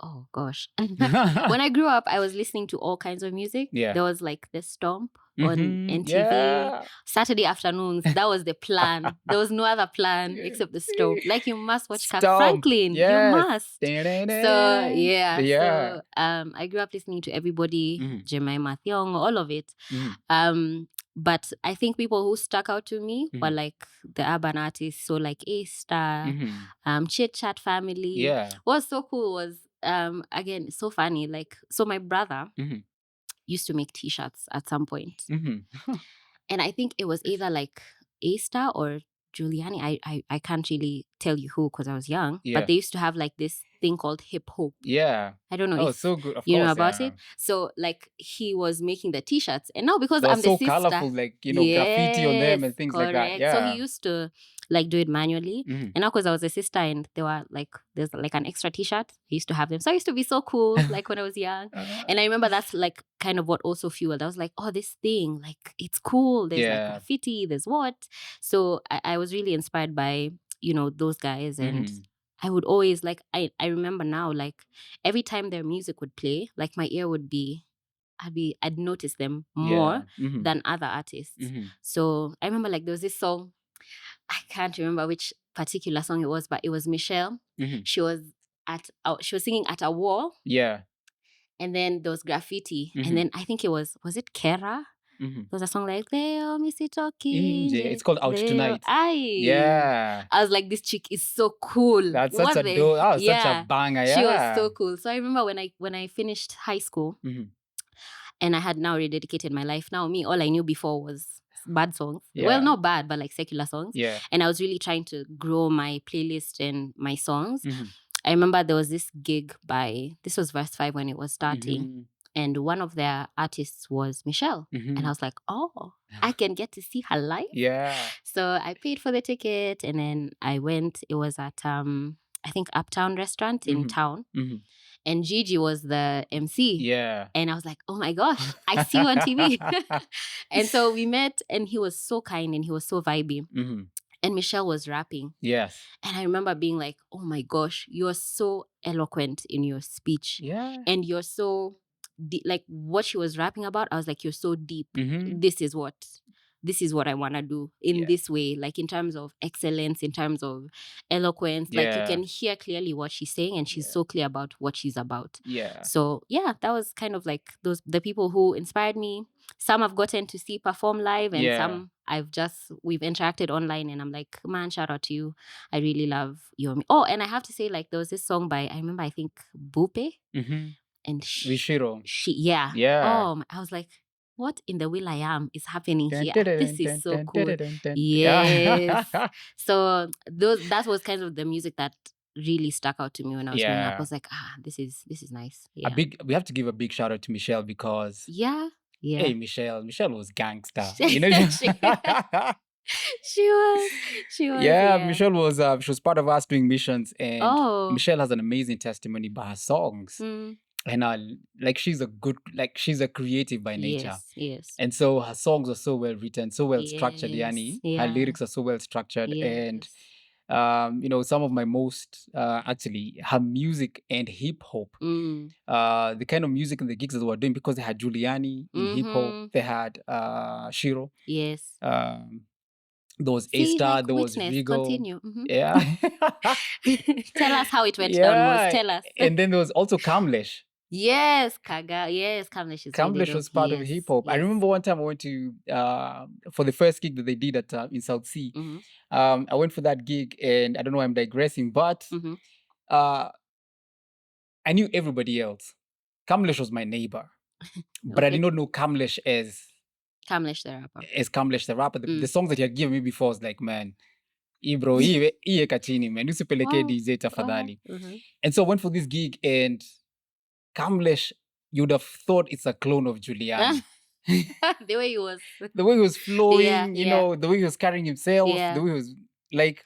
oh gosh. When I grew up, I was listening to all kinds of music. There was like the Stomp on NTV. Saturday afternoons, that was the plan. There was no other plan except the Stomp. Like, you must watch Kirk Franklin. Yes. You must. So yeah. So I grew up listening to everybody, Jemima Thiong, all of it. But I think people who stuck out to me were like the urban artists. So like A-Star, Chit Chat Family. Yeah. What was so cool was, again, so funny. Like, so my brother used to make T-shirts at some point. And I think it was either like A-Star or Giuliani. I can't really tell you who because I was young. But they used to have like this thing called hip hop. Yeah. I don't know if so good. Of you course, know about it. So like he was making the T-shirts, and now because I'm the so sister, colorful, like graffiti on them and things like that. Yeah. So he used to like do it manually, and now because I was a sister and there were like there's like an extra T-shirt, he used to have them. So I used to be so cool, like when I was young, and I remember that's like kind of what also fueled. I was like, oh, this thing, like it's cool. There's like graffiti. There's what. So I was really inspired by those guys, and I would always like I remember now, like every time their music would play, like my ear would be I'd notice them more than other artists. So I remember like there was this song, I can't remember which particular song it was, but it was Michelle. She was singing at a wall. Yeah. And then there was graffiti. And then I think it was it Kera? There was a song like, Leo Missy talking. It's called Out Tonight. Yeah. I was like, this chick is so cool. That's such such a banger. Yeah. She was so cool. So I remember when I finished high school and I had now rededicated my life. Now me, all I knew before was bad songs. Yeah. Well, not bad, but like secular songs. Yeah. And I was really trying to grow my playlist and my songs. I remember there was this gig this was Verse 5 when it was starting. And one of their artists was Michelle. And I was like, oh, I can get to see her live. Yeah. So I paid for the ticket and then I went. It was at, I think, Uptown Restaurant in town. And Gigi was the MC. Yeah. And I was like, oh my gosh, I see you on TV. And so we met and he was so kind and he was so vibey. And Michelle was rapping. Yes. And I remember being like, oh my gosh, you're so eloquent in your speech. Yeah. And you're so like what she was rapping about. I was like, you're so deep. This is what I want to do in this way, like in terms of excellence, in terms of eloquence. Like you can hear clearly what she's saying, and she's so clear about what she's about. So that was kind of like the people who inspired me. Some I've gotten to see perform live, and some we've interacted online, and I'm like, man, shout out to you. I really love your. Oh, and I have to say, like, there was this song by, I think Bupe, and Vishiro. Oh, I was like, what in the will I am is happening here? This is so cool. Yes. So that was kind of the music that really stuck out to me when I was growing up. I was like, this is nice. Yeah. We have to give a big shout out to Michelle, because hey, Michelle was gangster. she was. Michelle was she was part of us doing missions, and Michelle has an amazing testimony by her songs. And like she's a creative by nature. Yes. And so her songs are so well written, so well structured, Yani. Her lyrics are so well structured. And some of my most actually her music and hip hop. The kind of music and the gigs that they were doing, because they had Giuliani in hip hop, they had Shiro. Yes. There was A-Star, there was Vigo. Continue. Yeah. Tell us how it went down. Tell us. And then there was also Kamlesh. Yes, Kaga. Yes, Kamlesh was part of hip hop. I remember one time I went to for the first gig that they did at in South Sea. I went for that gig, and I don't know why I'm digressing, but I knew everybody else. Kamlesh was my neighbor, but I did not know Kamlesh as Kamlesh the rapper. Kamlesh the rapper. The songs that he had given me before was like, man, bro, iye kachini, man, usipeleke DJ tafadhali. And so I went for this gig, and Kamlesh, you'd have thought it's a clone of Giuliani. The way he was flowing, the way he was carrying himself, the way he was like,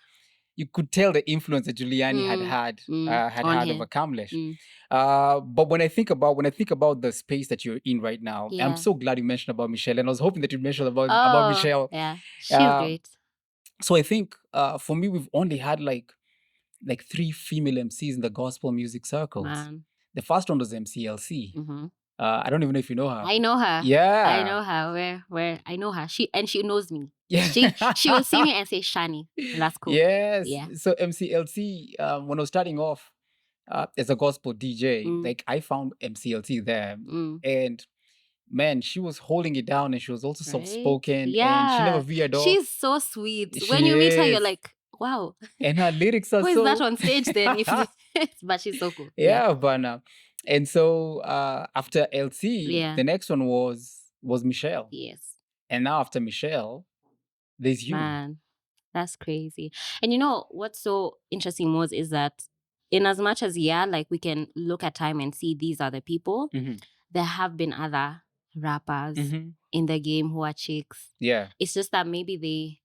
you could tell the influence that Giuliani had over Kamlesh. But when I think about the space that you're in right now, I'm so glad you mentioned about Michelle, and I was hoping that you mentioned about Michelle. Yeah, she's great. So I think for me, we've only had like 3 female MCs in the gospel music circles. Man. The first one was MCLC. I don't even know if you know her. I know her. Yeah. I know her. Where I know her. She knows me. Yeah. She will see me and say Shani. That's cool. Yes. Yeah. So MCLC, when I was starting off as a gospel DJ, like I found MCLC there. And man, she was holding it down, and she was also soft-spoken. Yeah. And she never veered off. She's so sweet. When you meet her, you're like, wow. And her lyrics are Who is that on stage then? But she's so cool. Yeah, but and so after LC, the next one was Michelle. Yes. And now after Michelle, there's you. Man, that's crazy. And you know what's so interesting, Moz, is that in as much as like we can look at time and see these are the people, there have been other rappers in the game who are chicks. Yeah. It's just that maybe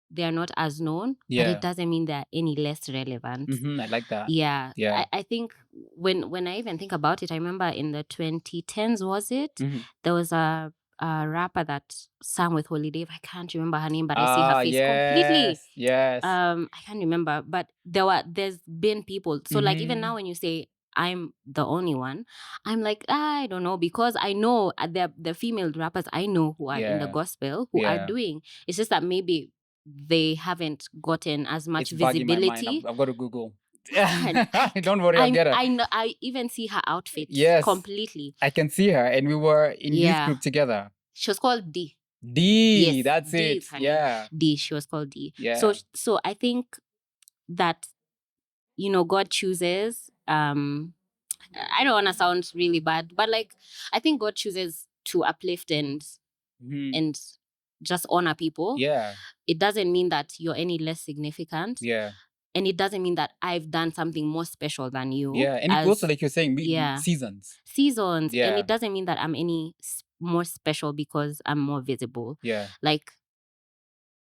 they are not as known, but it doesn't mean they're any less relevant. I like that. Yeah. I think when I even think about it, I remember in the 2010s, was it? There was a rapper that sang with Holiday. I can't remember her name, but I see her face completely. Yes. I can't remember, but there's been people. So like even now when you say I'm the only one, I'm like, I don't know, because I know the female rappers I know who are in the gospel who are doing. It's just that maybe they haven't gotten as much visibility. I've got to Google. Don't worry, I'll get her. I know. I even see her outfit. Completely. I can see her, and we were in youth group together. She was called D. Yes, that's D it. Yeah, D. She was called D. Yeah. So I think that God chooses. I don't want to sound really bad, but like I think God chooses to uplift and just honor people. Yeah. It doesn't mean that you're any less significant. Yeah. And it doesn't mean that I've done something more special than you. Yeah. And it goes to, like you're saying, seasons. Yeah. And it doesn't mean that I'm any more special because I'm more visible. Yeah. Like,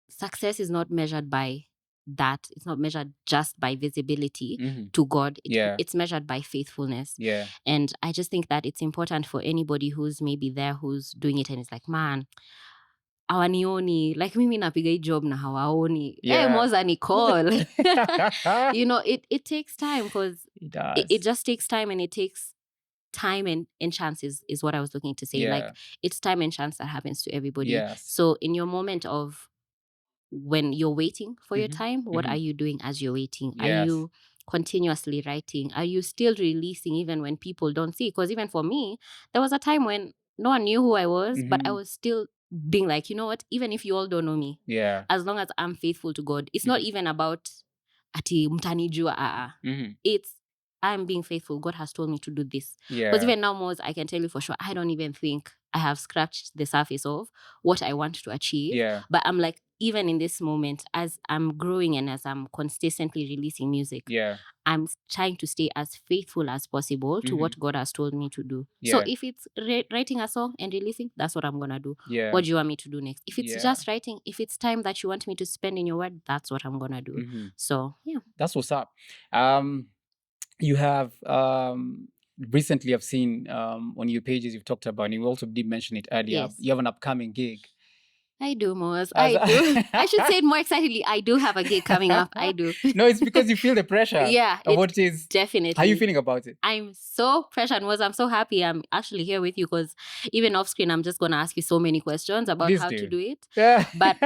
success is not measured by that. It's not measured just by visibility to God. It's measured by faithfulness. Yeah. And I just think that it's important for anybody who's maybe there, who's doing it and it's like, man, hawanioni, like mimi napiga hii job na hawaoni. Moza ni call. It takes time because it just takes time, and it takes time and chance is what I was looking to say. Yeah. Like, it's time and chance that happens to everybody. Yes. So in your moment of when you're waiting for your time, what Mhm. are you doing as you're waiting? Are Yes. you continuously writing? Are you still releasing even when people don't see? Because even for me, there was a time when no one knew who I was, but I was still being like, you know what? Even if you all don't know me, Yeah. as long as I'm faithful to God, it's not even about ati mtanijua. It's I'm being faithful. God has told me to do this. Because Yeah. even now, Moz, I can tell you for sure, I don't even think I have scratched the surface of what I want to achieve. Yeah. But I'm like, even in this moment, as I'm growing and as I'm consistently releasing music, Yeah. I'm trying to stay as faithful as possible to what God has told me to do. So Yeah. if it's writing a song and releasing, that's what I'm going to do. Yeah. What do you want me to do next? If it's Yeah. just writing, if it's time that you want me to spend in your word, that's what I'm going to do. So, yeah. That's what's up. You have recently I've seen on your pages you've talked about, and you also did mention it earlier. Yes. You have an upcoming gig. I do, Moz. I do. I should say it more excitedly. I do have a gig coming up. I do. No, it's because you feel the pressure. Yeah. Of what it is. Definitely. How are you feeling about it? I'm so pressured, Moz. I'm so happy I'm actually here with you, because even off screen, I'm just going to ask you so many questions about Please how do. to do it. Yeah. But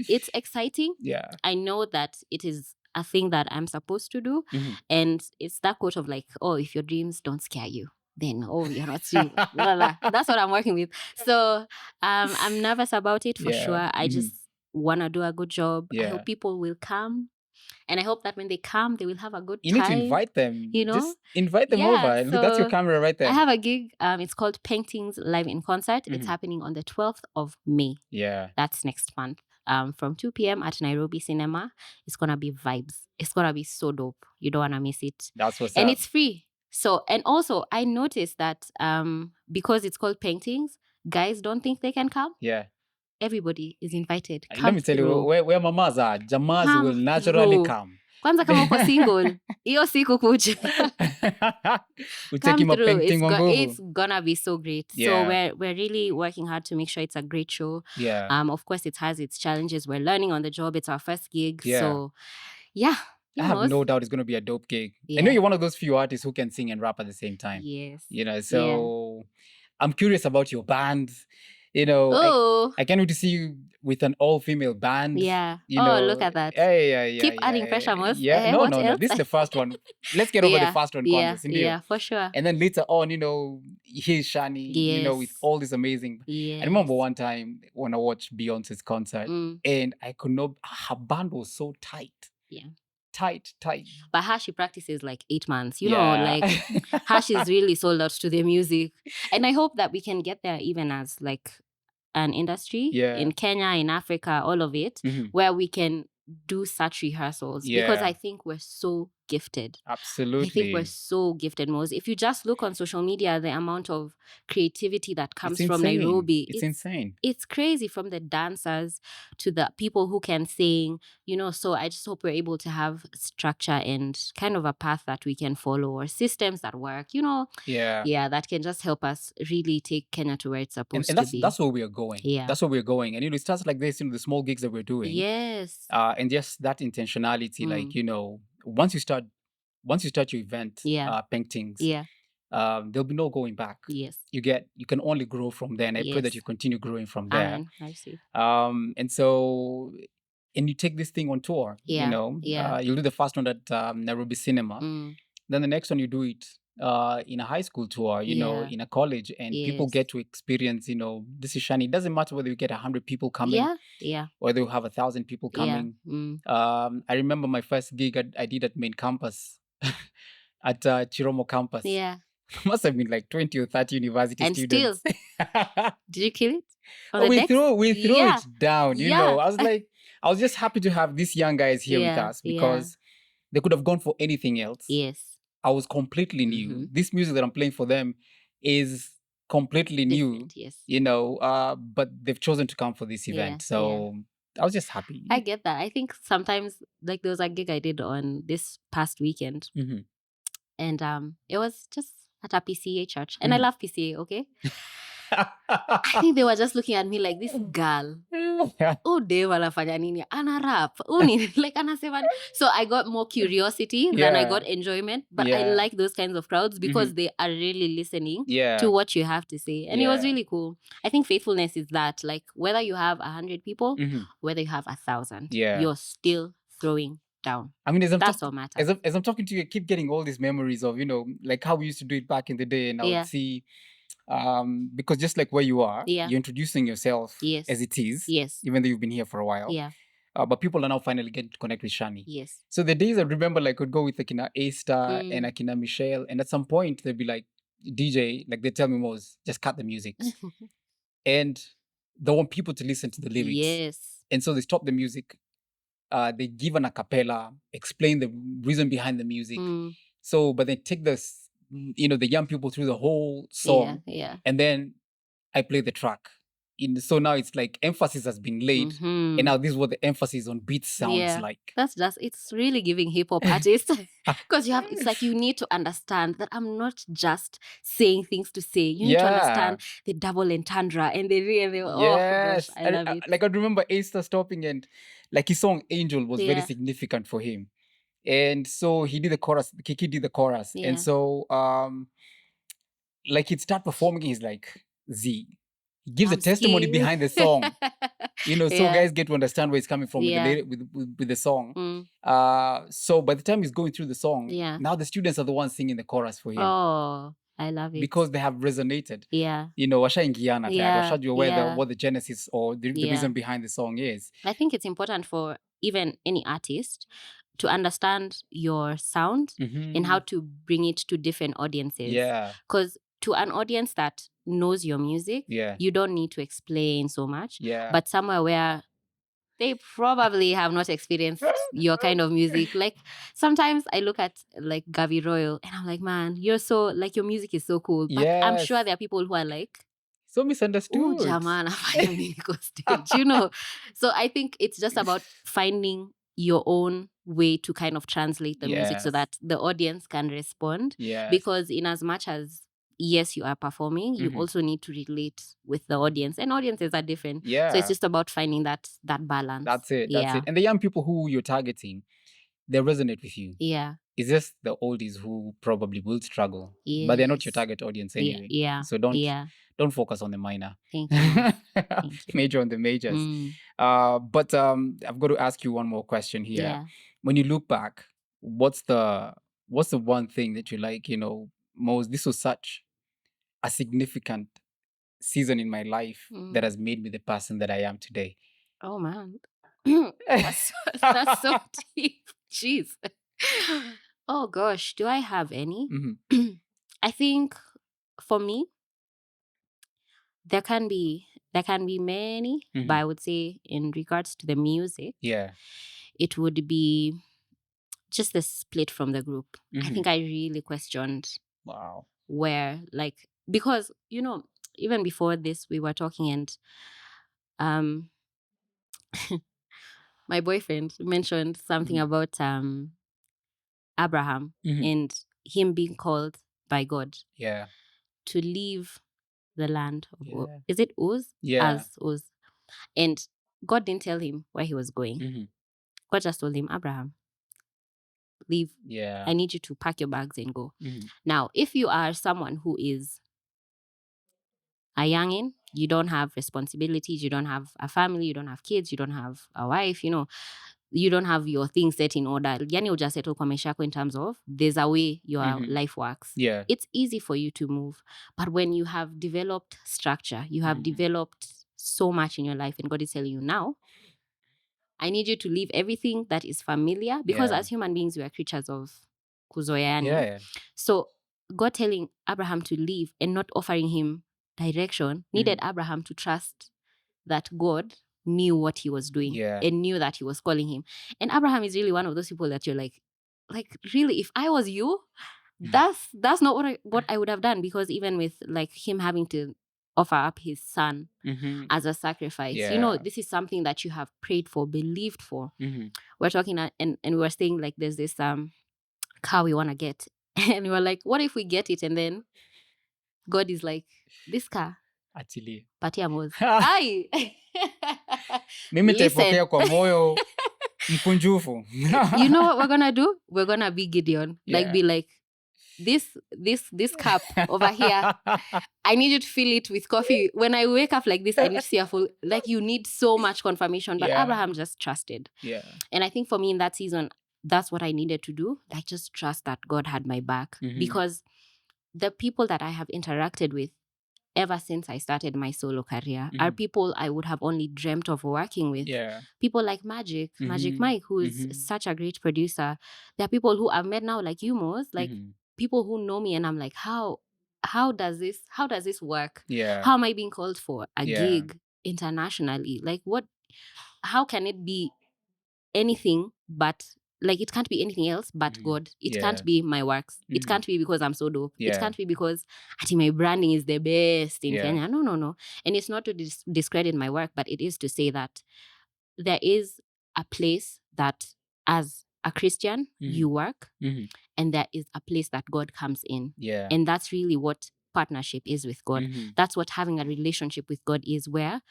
it's exciting. Yeah. I know that it is a thing that I'm supposed to do. And it's that quote of like, oh, if your dreams don't scare you, then, oh, you're not serious. That's what I'm working with. So I'm nervous about it for sure. I just want to do a good job. I hope people will come. And I hope that when they come, they will have a good time. You need to invite them. You know? Just invite them over. Look, that's your camera right there. I have a gig. It's called Peng Ting's Live in Concert. It's happening on the 12th of May. Yeah. That's next month. From 2 p.m. at Nairobi Cinema. It's going to be vibes. It's going to be so dope. You don't want to miss it. That's what's up. And it's free. So, and also I noticed that because it's called Peng Ting's, guys don't think they can come. Yeah. Everybody is invited. Let me tell you, where mamas are, Jamas will naturally come. Kwanza kama uko single, hiyo siku kuja. Come through. It's gonna be so great. Yeah. So we're really working hard to make sure it's a great show. Yeah. Of course, it has its challenges. We're learning on the job. It's our first gig. Yeah. So, yeah. I have no doubt it's going to be a dope gig. Yeah. I know you're one of those few artists who can sing and rap at the same time. Yes. You know, so I'm curious about your band. You know, I can't wait to see you with an all-female band. Yeah. You know, look at that. Yeah. Keep adding pressure, Moz. Yeah. No. This is the first one. Let's get over the first one. Yeah, for sure. And then later on, you know, here's Shani, you know, with all this amazing. Yes. I remember one time when I watched Beyonce's concert and I could not, her band was so tight. Yeah. Tight. But her, she practices like 8 months. You know, like her, she's really sold out to their music. And I hope that we can get there even as like an industry in Kenya, in Africa, all of it, where we can do such rehearsals. Because I think we're so gifted. Absolutely. I think we're so gifted, Moz. If you just look on social media, the amount of creativity that comes from Nairobi. It's insane. It's crazy, from the dancers to the people who can sing, you know. So I just hope we're able to have structure and kind of a path that we can follow, or systems that work, you know. Yeah, that can just help us really take Kenya to where it's supposed to be. That's where we are going. Yeah. That's where we're going. And, you know, it starts like this, you know, the small gigs that we're doing. Yes. And just that intentionality, like, you know, once you start your event, Peng Tings, there'll be no going back. Yes. You can only grow from there. And I pray that you continue growing from there. I see. And so, and you take this thing on tour, you know, you'll do the first one at Nairobi Cinema. Then the next one you do it in a high school tour, you know, in a college, and people get to experience, you know, this is Shani. It doesn't matter whether you get 100 people coming, or you have 1,000 people coming. I remember my first gig I did at main campus at Chiromo campus. Yeah. Must have been like 20 or 30 university and students. Still, did you kill it? We threw it down, you know. I was just happy to have these young guys here with us, because they could have gone for anything else. Yes. I was completely new. This music that I'm playing for them is completely new. Yes. You know, but they've chosen to come for this event. So I was just happy. I get that. I think sometimes, like, there was a gig I did on this past weekend. And it was just at a PCA church. And I love PCA, okay? I think they were just looking at me like, this girl. Oh, Dave anafanya nini? Ana rap. Like anasema. So I got more curiosity than I got enjoyment. But I like those kinds of crowds because they are really listening to what you have to say. And it was really cool. I think faithfulness is that. Like whether you have 100 people, whether you have 1,000, you're still throwing down. I mean, that's what matters. As I'm talking to you, I keep getting all these memories of, like how we used to do it back in the day. And I would see, because just like where you are, you're introducing yourself as it is, even though you've been here for a while. But people are now finally getting to connect with Shani. So the days I remember, like, I'd go with Akina A-Star and Akina Michelle. And at some point, they'd be like, DJ, like they tell me, Moz, just cut the music. And they want people to listen to the lyrics. And so they stop the music. They give an a cappella, explain the reason behind the music. So, but they take this, the young people through the whole song. And then I play the track. So now it's like emphasis has been laid. And now this is what the emphasis on beat sounds like. It's really giving hip hop artists. Because it's like you need to understand that I'm not just saying things to say. You need to understand the double entendre and the real. Oh gosh, I love it. Like I remember A-Star stopping and like his song Angel was very significant for him. And so he did the chorus, Kiki did the chorus. And so like he'd start performing, he's like, Z. He gives a testimony behind the song. So guys get to understand where it's coming from with the song. So by the time he's going through the song, now the students are the ones singing the chorus for him. Oh, I love it. Because they have resonated. Washaingiana. Washajua where what the genesis or the reason behind the song is. I think it's important for even any artist to understand your sound and how to bring it to different audiences. Because to an audience that knows your music, you don't need to explain so much. But somewhere where they probably have not experienced your kind of music. Like sometimes I look at like Gavi Royal and I'm like, man, you're so like your music is so cool. But I'm sure there are people who are like, so misunderstood. Oh, Jamana, So I think it's just about finding your own way to kind of translate the music so that the audience can respond. Because in as much as yes, you are performing, you also need to relate with the audience. And audiences are different. So it's just about finding that balance. That's it. And the young people who you're targeting, they resonate with you. It's just the oldies who probably will struggle. But they're not your target audience anyway. So don't focus on the minor. Thank you. Major on the majors. But I've got to ask you one more question here. When you look back, what's the one thing that you like, Moz, this was such a significant season in my life that has made me the person that I am today? Oh, man. That's so deep. Jeez. Oh, gosh. Do I have any? I think for me, there can be many, but I would say in regards to the music, it would be just the split from the group. I think I really questioned where, like, because, even before this, we were talking and my boyfriend mentioned something about Abraham and him being called by God to leave the land of is it Uz? As Uz. And God didn't tell him where he was going. God just told him, Abraham, leave. I need you to pack your bags and go. Now, if you are someone who is a youngin, you don't have responsibilities, you don't have a family, you don't have kids, you don't have a wife, you don't have your things set in order. Yani uja settle kwa maisha yako in terms of there's a way your life works. It's easy for you to move. But when you have developed structure, you have developed so much in your life and God is telling you now, I need you to leave everything that is familiar because as human beings, we are creatures of kuzoeani. So God telling Abraham to leave and not offering him direction needed Abraham to trust that God knew what he was doing and knew that he was calling him. And Abraham is really one of those people that you're like really, if I was you, that's not what I would have done, because even with like him having to offer up his son as a sacrifice, this is something that you have prayed for, believed for. We're talking and we were saying like there's this car we want to get and we were like, what if we get it and then God is like, this car, Actually. Patia Moz. Ai. Mimi Listen. taipokea kwa moyo mkunjufu. You know what we're gonna do? We're gonna be Gideon. Like, Yeah. be like, this cup over here, I need you to fill it with coffee. When I wake up like this, I need to see a full, like, you need so much confirmation. But Yeah. Abraham just trusted. Yeah. And I think for me in that season, that's what I needed to do. Like, just trust that God had my back. Because the people that I have interacted with ever since I started my solo career are people I would have only dreamt of working with. Yeah. People like Magic Mike, who is such a great producer. There are people who I've met now, like you, Moz, like people who know me, and I'm like, how does this work? Yeah. How am I being called for a gig internationally? Like, how can it be anything but, like, it can't be anything else but God. It can't be my works. It can't be because I'm so dope. It can't be because my branding is the best in Kenya. No. And it's not to discredit my work, but it is to say that there is a place that as a Christian you work, and there is a place that God comes in. Yeah. And that's really what partnership is with God. That's what having a relationship with God is, where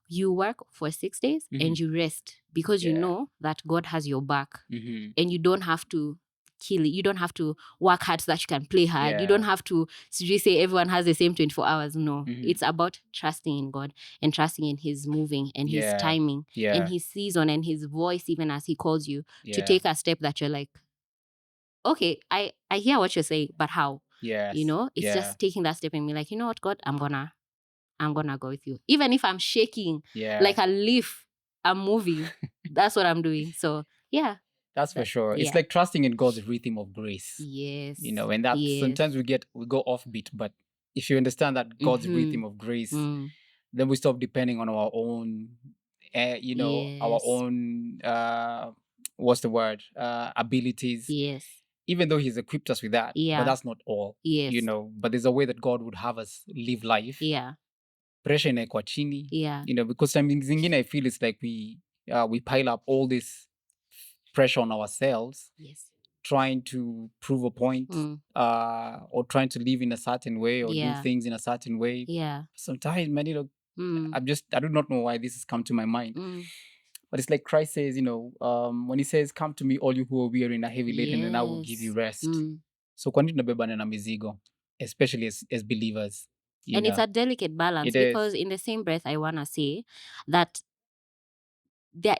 you work for 6 days and you rest because you know that God has your back, and you don't have to kill it. You don't have to work hard so that you can play hard. Yeah. You don't have to say everyone has the same 24 hours. No, it's about trusting in God and trusting in His moving and His timing and His season and His voice, even as He calls you to take a step that you're like, okay, I hear what you're saying, but how? Yes. You know, it's just taking that step and be like, you know what, God, I'm gonna go with you. Even if I'm shaking like a leaf, I'm moving. That's what I'm doing. So, yeah. That's for sure. It's like trusting in God's rhythm of grace. Yes. You know, and that sometimes we go offbeat, but if you understand that God's rhythm of grace, then we stop depending on our own, our own, what's the word? Abilities. Yes. Even though He's equipped us with that, but that's not all. Yes. You know, but there's a way that God would have us live life. Yeah. Pressure inaekwa chini. Yeah. You know, because time zingine I feel it's like we pile up all this pressure on ourselves. Yes. Trying to prove a point, or trying to live in a certain way or do things in a certain way. Yeah. Sometimes, man, I do not know why this has come to my mind. But it's like Christ says, when He says, "Come to me, all you who are weary and are heavy laden, and I will give you rest." So, kwa nini tunabebana na mizigo, especially as believers? It's a delicate balance, because in the same breath, I want to say that there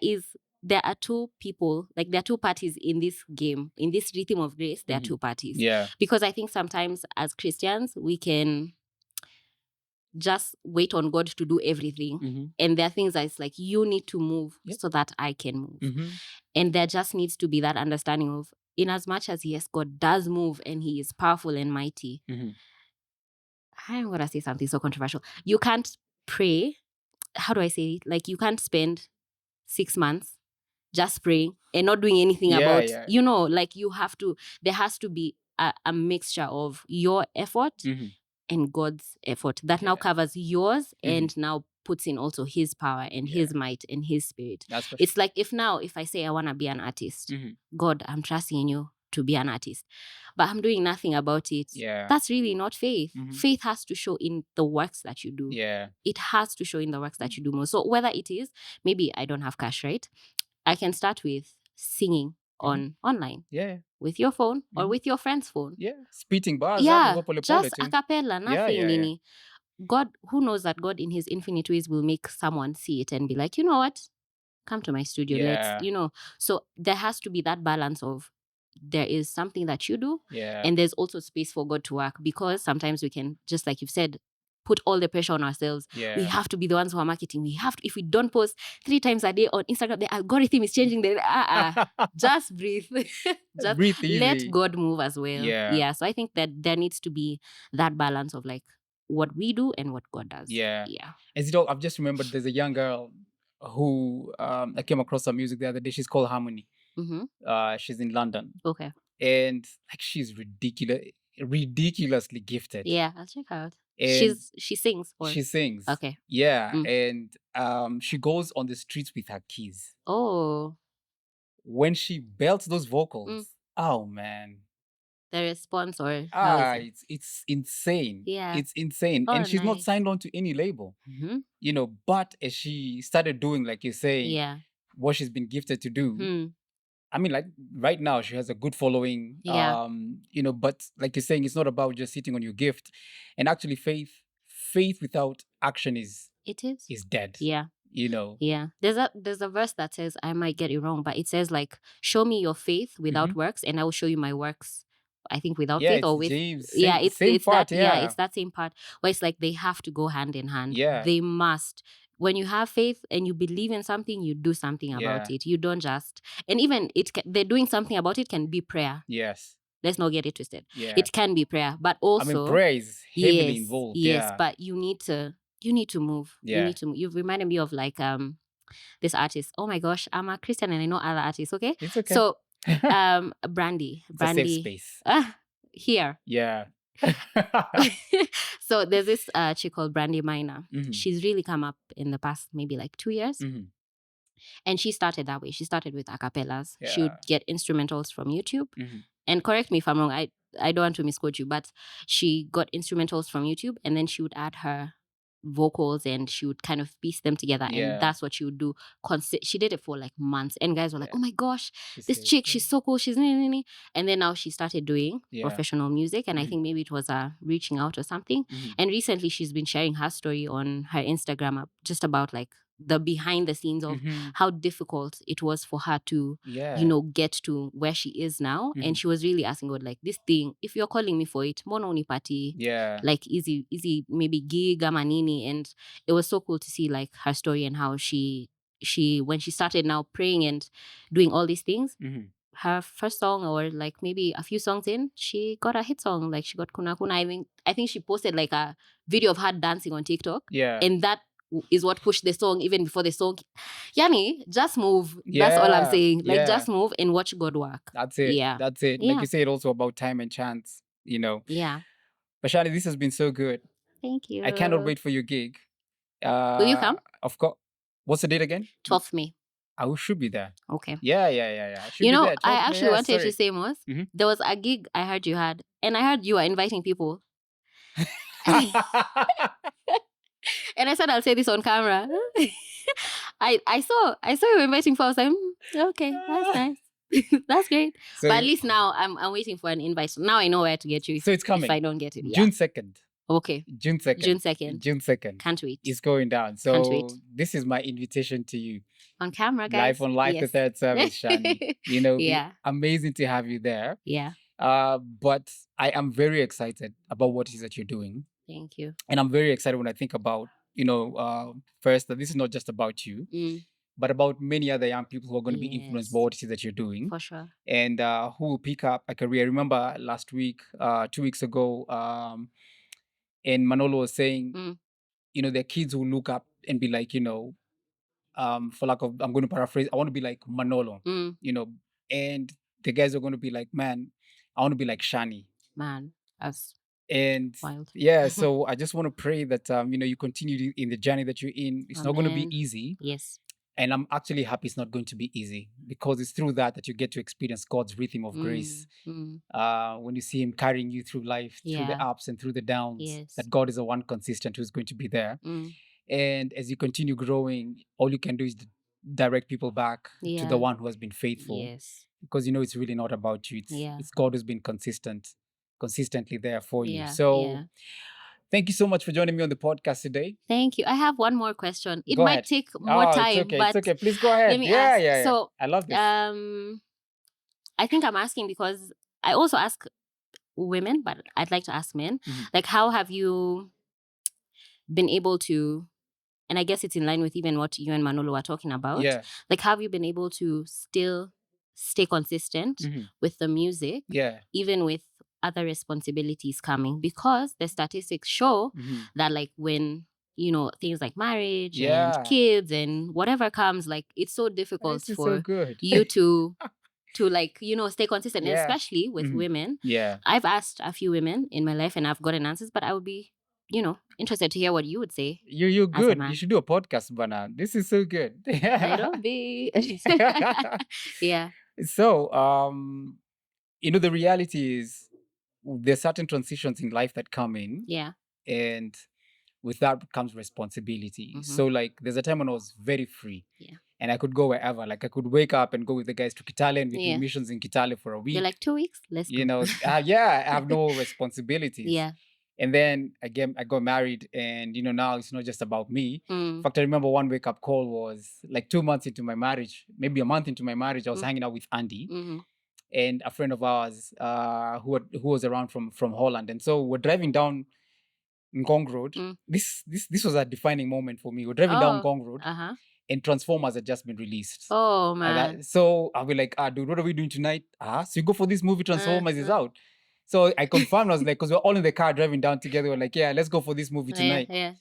are two people, like there are two parties in this game, in this rhythm of grace. There are two parties. Yeah. Because I think sometimes as Christians, we can just wait on God to do everything. And there are things that it's like, you need to move so that I can move. And there just needs to be that understanding of, in as much as yes, God does move and He is powerful and mighty. I'm going to say something so controversial. You can't pray. How do I say it? Like, you can't spend 6 months just praying and not doing anything about, like there has to be a mixture of your effort and God's effort that now covers yours and now puts in also His power and His might and His spirit. It's like, if I say I want to be an artist, God, I'm trusting in you to be an artist, but I'm doing nothing about it. That's really not faith. Faith has to show in the works that you do. It has to show in the works that you do more. So whether it is, maybe I don't have cash, right? I can start with singing online. With your phone or with your friend's phone. Spitting bars. Just a cappella, nothing. Nini. God, who knows that God in His infinite ways will make someone see it and be like, you know what? Come to my studio. Let's, So there has to be that balance of, there is something that you do and there's also space for God to work, because sometimes we can, just like you've said, put all the pressure on ourselves. We have to be the ones who are marketing. We have to, if we don't post 3 times a day on Instagram, the algorithm is changing. Just breathe. Just breathe easy. Let God move as well. So I think that there needs to be that balance of like what we do and what God does. As you know, I've just remembered there's a young girl who I came across her music the other day. She's called Harmony. She's in London. Okay. And like, she's ridiculously gifted. I'll check out. And she sings? Or? She sings. Okay. And she goes on the streets with her keys. Oh. When she belts those vocals, oh man. the response, or how is it? It's insane. Yeah. It's insane. Oh, And she's not nice. signed on to any label. Mm-hmm. You know, but as she started doing, like you're saying, Yeah. what she's been gifted to do, Hmm. I mean, like right now she has a good following. Yeah. You know, but like you're saying, it's not about just sitting on your gift. And actually faith without action is It is. dead. Yeah. You know. Yeah. There's a verse that says, I might get it wrong, but it says like, show me your faith without works, and I will show you my works. I think without faith or with James. it's part, that it's that same part where it's like they have to go hand in hand. Yeah. They must. When you have faith and you believe in something, you do something about it. You don't just, and even they're doing something about it can be prayer. Yes. Let's not get it twisted. Yeah. It can be prayer, but also, I mean, prayer is heavily involved. Yes, but you need to move. Yeah. You need to move. You've reminded me of like this artist. Oh my gosh, I'm a Christian and I know other artists. Okay, it's okay. So Brandy, it's a safe space. Here. Yeah. So there's this chick called Brandy Minor. Mhm. She's really come up in the past maybe like 2 years. Mhm. And she started that way. She started with acapellas. Yeah. She would get instrumentals from YouTube. Mhm. And correct me if I'm wrong, I don't want to misquote you, but she got instrumentals from YouTube and then she would add her vocals and she would kind of piece them together. Yeah. And that's what she would do. She did it for like months. And guys were like, Yeah. oh my gosh, this chick, she's so cool. She's and then now she started doing professional music. And I think maybe it was reaching out or something. Mhm. And recently she's been sharing her story on her Instagram just about like the behind the scenes of Mhm. how difficult it was for her to, Yeah. you know, get to where she is now. Mhm. And she was really asking God, like, this thing, if you're calling me for it, mono ni party, Yeah. like easy, maybe gig ama nini. And it was so cool to see like her story and how she when she started now praying and doing all these things, Mhm. her first song or like maybe a few songs in, she got a hit song. Like she got Kuna Kuna. I think she posted like a video of her dancing on TikTok. Yeah. And that is what pushed the song even before the song. Yani, just move. That's all I'm saying. Like just move and watch God work. That's it. Yeah. That's it. Yeah. Like you said, also about time and chance, you know. Yeah. But Shani, this has been so good. Thank you. I cannot wait for your gig. Will you come? Of course. What's the date again? 12th May. I should be there. Okay. Yeah. You know, I actually wanted to say, Moz, Mhm. there was a gig I heard you had, and I heard you were inviting people. And I said I'll say this on camera. I saw you inviting people. I was like, okay, that's nice. That's great. So, but at least now I'm waiting for an invite. Now I know where to get you. So it's coming. If I don't get it. Yeah. June 2nd. Okay. June 2nd. June 2nd. June 2nd. Can't wait. It's going down. So Can't wait. This is my invitation to you. On camera, guys. Live on Live the Third Service, Shani. You know, amazing to have you there. Yeah. But I am very excited about what it is that you're doing. Thank you. And I'm very excited when I think about, you know, first that this is not just about you, but about many other young people who are going to be influenced by what it is that you're doing. For sure. And who will pick up a career. I remember last week, 2 weeks ago, and Manolo was saying, you know, there are kids who look up and be like, you know, for lack of, I'm going to paraphrase, I want to be like Manolo, you know, and the guys are going to be like, man, I want to be like Shani. Man, that's wild. Yeah, so I just want to pray that, you know, you continue in the journey that you're in. It's not going to be easy. Yes. And I'm actually happy it's not going to be easy because it's through that you get to experience God's rhythm of grace. When you see him carrying you through life, through the ups and through the downs, that God is the one consistent who's going to be there. And as you continue growing, all you can do is direct people back to the one who has been faithful. Yes. Because, you know, it's really not about you. It's God who's been consistently there for you. So thank you so much for joining me on the podcast today. Thank you. I have one more question. It might take more time, but it's okay. Please go ahead. Let me ask. Yeah. So I love this. I think I'm asking because I also ask women, but I'd like to ask men. Like, how have you been able to, and I guess it's in line with even what you and Manolo were talking about. Yeah. Like, have you been able to still stay consistent with the music, even with other responsibilities coming? Because the statistics show that, like, when, you know, things like marriage and kids and whatever comes, like, it's so difficult for you to like, you know, stay consistent, and especially with women. Yeah. I've asked a few women in my life and I've gotten answers, but I would be, you know, interested to hear what you would say. You're good. You should do a podcast, Bana. This is so good. I don't be. Yeah. So, you know, the reality is there's certain transitions in life that come in. Yeah. And with that comes responsibility. So like there's a time when I was very free. Yeah. And I could go wherever. Like I could wake up and go with the guys to Kitale and we do missions in Kitale for a week. You're like 2 weeks? Let's go. You know, I have no responsibilities. Yeah. And then again, I got married and, you know, now it's not just about me. In fact, I remember one wake-up call was like 2 months into my marriage, maybe a month into my marriage, I was hanging out with Andy and a friend of ours who was around from Holland. And so we're driving down Ngong Road. This was a defining moment for me. We're driving down Ngong Road and Transformers had just been released. Oh, man. So I'll be like, dude, what are we doing tonight? So you go for this movie, Transformers is out. So I confirmed, I was like, because we're all in the car driving down together. We're like, yeah, let's go for this movie tonight. Yeah.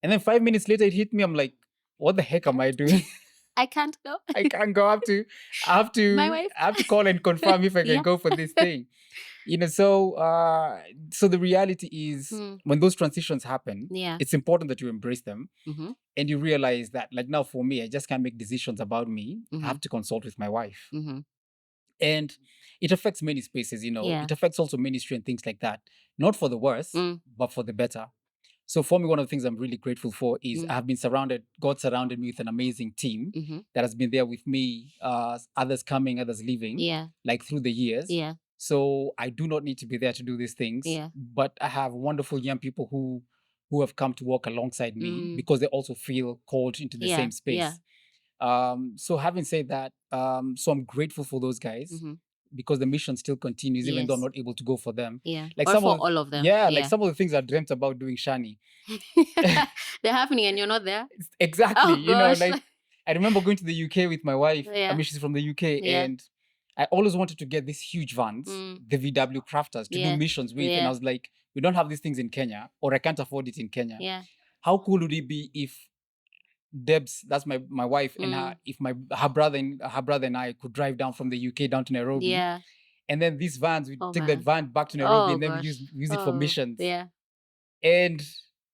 And then 5 minutes later, it hit me. I'm like, what the heck am I doing? I can't go. I can't go. I have to My wife. I have to call and confirm if I can go for this thing. You know, so the reality is when those transitions happen, it's important that you embrace them and you realize that, like now for me, I just can't make decisions about me. I have to consult with my wife. And it affects many spaces, you know. It affects also ministry and things like that. Not for the worse, but for the better. So for me, one of the things I'm really grateful for is God surrounded me with an amazing team that has been there with me, others coming, others leaving, like through the years. So I do not need to be there to do these things, but I have wonderful young people who have come to work alongside me because they also feel called into the same space. So having said that, so I'm grateful for those guys because the mission still continues, even though I'm not able to go for them. Like or for all of them. Like some of the things I dreamt about doing Shani. They're happening and you're not there? Exactly. Oh, you know, like I remember going to the UK with my wife. I mean, she's from the UK and I always wanted to get these huge vans, the VW crafters, to do missions with. And I was like, we don't have these things in Kenya, or I can't afford it in Kenya. How cool would it be if Debs, that's my wife, and her brother and I could drive down from the UK down to Nairobi. And then these vans, we take that van back to Nairobi and then we use it for missions. And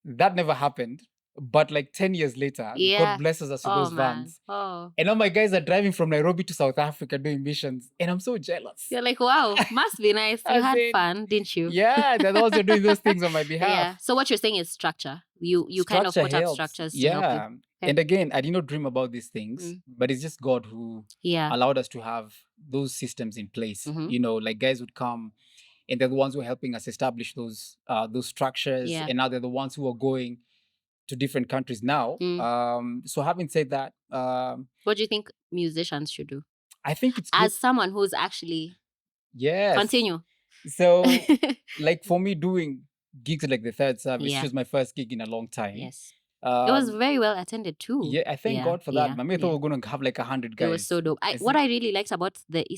that never happened. But like 10 years later, God blesses us with those vans. And now my guys are driving from Nairobi to South Africa doing missions. And I'm so jealous. You're like, wow, must be nice. You had fun, didn't you? Yeah, they're also doing those things on my behalf. So what you're saying is structure. You kind of put up structures to help you. Okay. And again, I did not dream about these things, but it's just God who allowed us to have those systems in place. You know, like guys would come and they're the ones who are helping us establish those structures. And now they're the ones who are going to different countries now. So having said that, what do you think musicians should do? I think it's as someone who's actually continue. So like for me, doing gigs like the Third Service, which was my first gig in a long time. It was very well attended too. Yeah, I thank God for that. I thought we were going to have like 100 guys. It was so dope. What I really liked about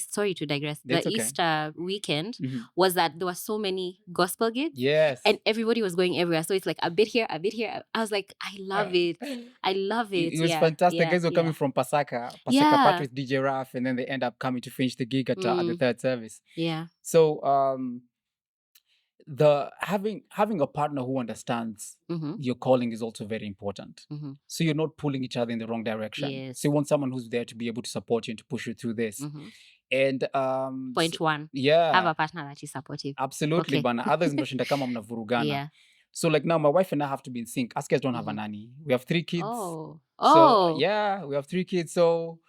sorry to digress, Easter weekend was that there were so many gospel gigs. And everybody was going everywhere. So it's like a bit here, a bit here. I was like, I love it. I love it. It was fantastic. Guys were coming from Pasaka part with DJ Raf, and then they end up coming to finish the gig at the Third Service. So having a partner who understands your calling is also very important. So you're not pulling each other in the wrong direction. So you want someone who's there to be able to support you and to push you through this. And point one, have a partner that is supportive. Absolutely, bana. Others mnashinda kama mnavurugana. So like now my wife and I have to be in sync. Us guys don't have a nanny. We have 3 kids. So we have 3 kids. So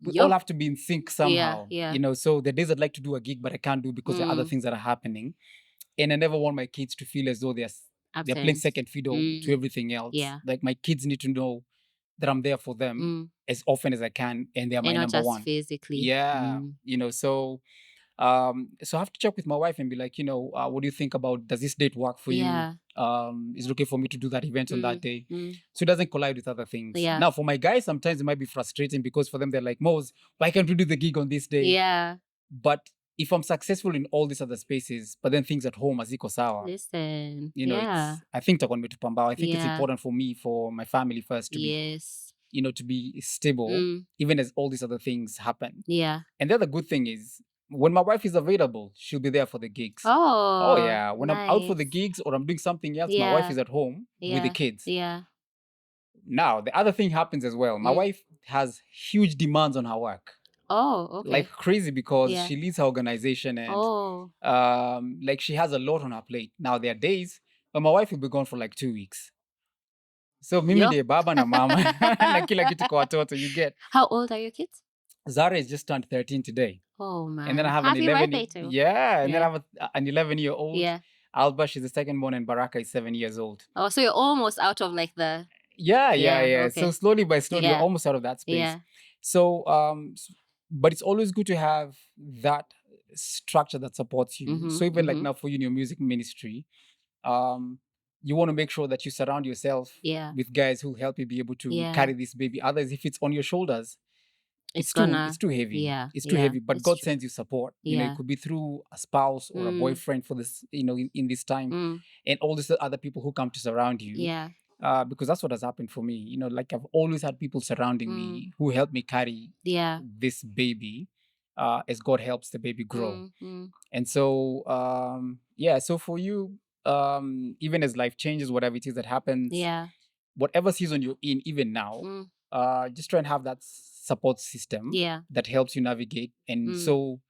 we all have to be in sync somehow. You know, so the days I'd like to do a gig, but I can't do because there are other things that are happening. And I never want my kids to feel as though they're playing second fiddle to everything else. Like my kids need to know that I'm there for them as often as I can, and they're my number one. Physically. You know, so I have to check with my wife and be like, you know, what do you think about, does this date work for you? Is it okay for me to do that event on that day? So it doesn't collide with other things. Now for my guys, sometimes it might be frustrating because for them they're like, Moz, why can't we do the gig on this day? But if I'm successful in all these other spaces, but then things at home aziko sawa. Listen, you know, I think I think it's important for me, for my family first to be, you know, to be stable, even as all these other things happen. And the other good thing is, when my wife is available, she'll be there for the gigs. Oh yeah. When I'm out for the gigs or I'm doing something else, my wife is at home with the kids. Now, the other thing happens as well. My wife has huge demands on her work. Oh, okay. Like crazy, because she leads her organization and like she has a lot on her plate. Now there are days when my wife will be gone for like 2 weeks. So mimi de baba na mama na kila kitu kwa watoto, you get. How old are your kids? Zara is just turned 13 today. Oh man. And then I have Happy an 11 birthday too. and then I have an 11-year-old. Yeah. Alba, she's the second born, and Baraka is 7 years old. Oh, so you're almost out of like the Okay. So slowly by slowly you're Yeah. almost out of that space. Yeah. So but it's always good to have that structure that supports you. So even like now for you in your music ministry, you want to make sure that you surround yourself with guys who help you be able to carry this baby. Otherwise, if it's on your shoulders, it's too heavy. Yeah. It's too heavy. But it's God true. sends you support. You know, it could be through a spouse or a boyfriend for this, you know, in this time, and all these other people who come to surround you. Yeah. Because that's what has happened for me. You know, like I've always had people surrounding me who help me carry this baby as God helps the baby grow. And so, so for you, even as life changes, whatever it is that happens, whatever season you're in, even now, just try and have that support system that helps you navigate. And so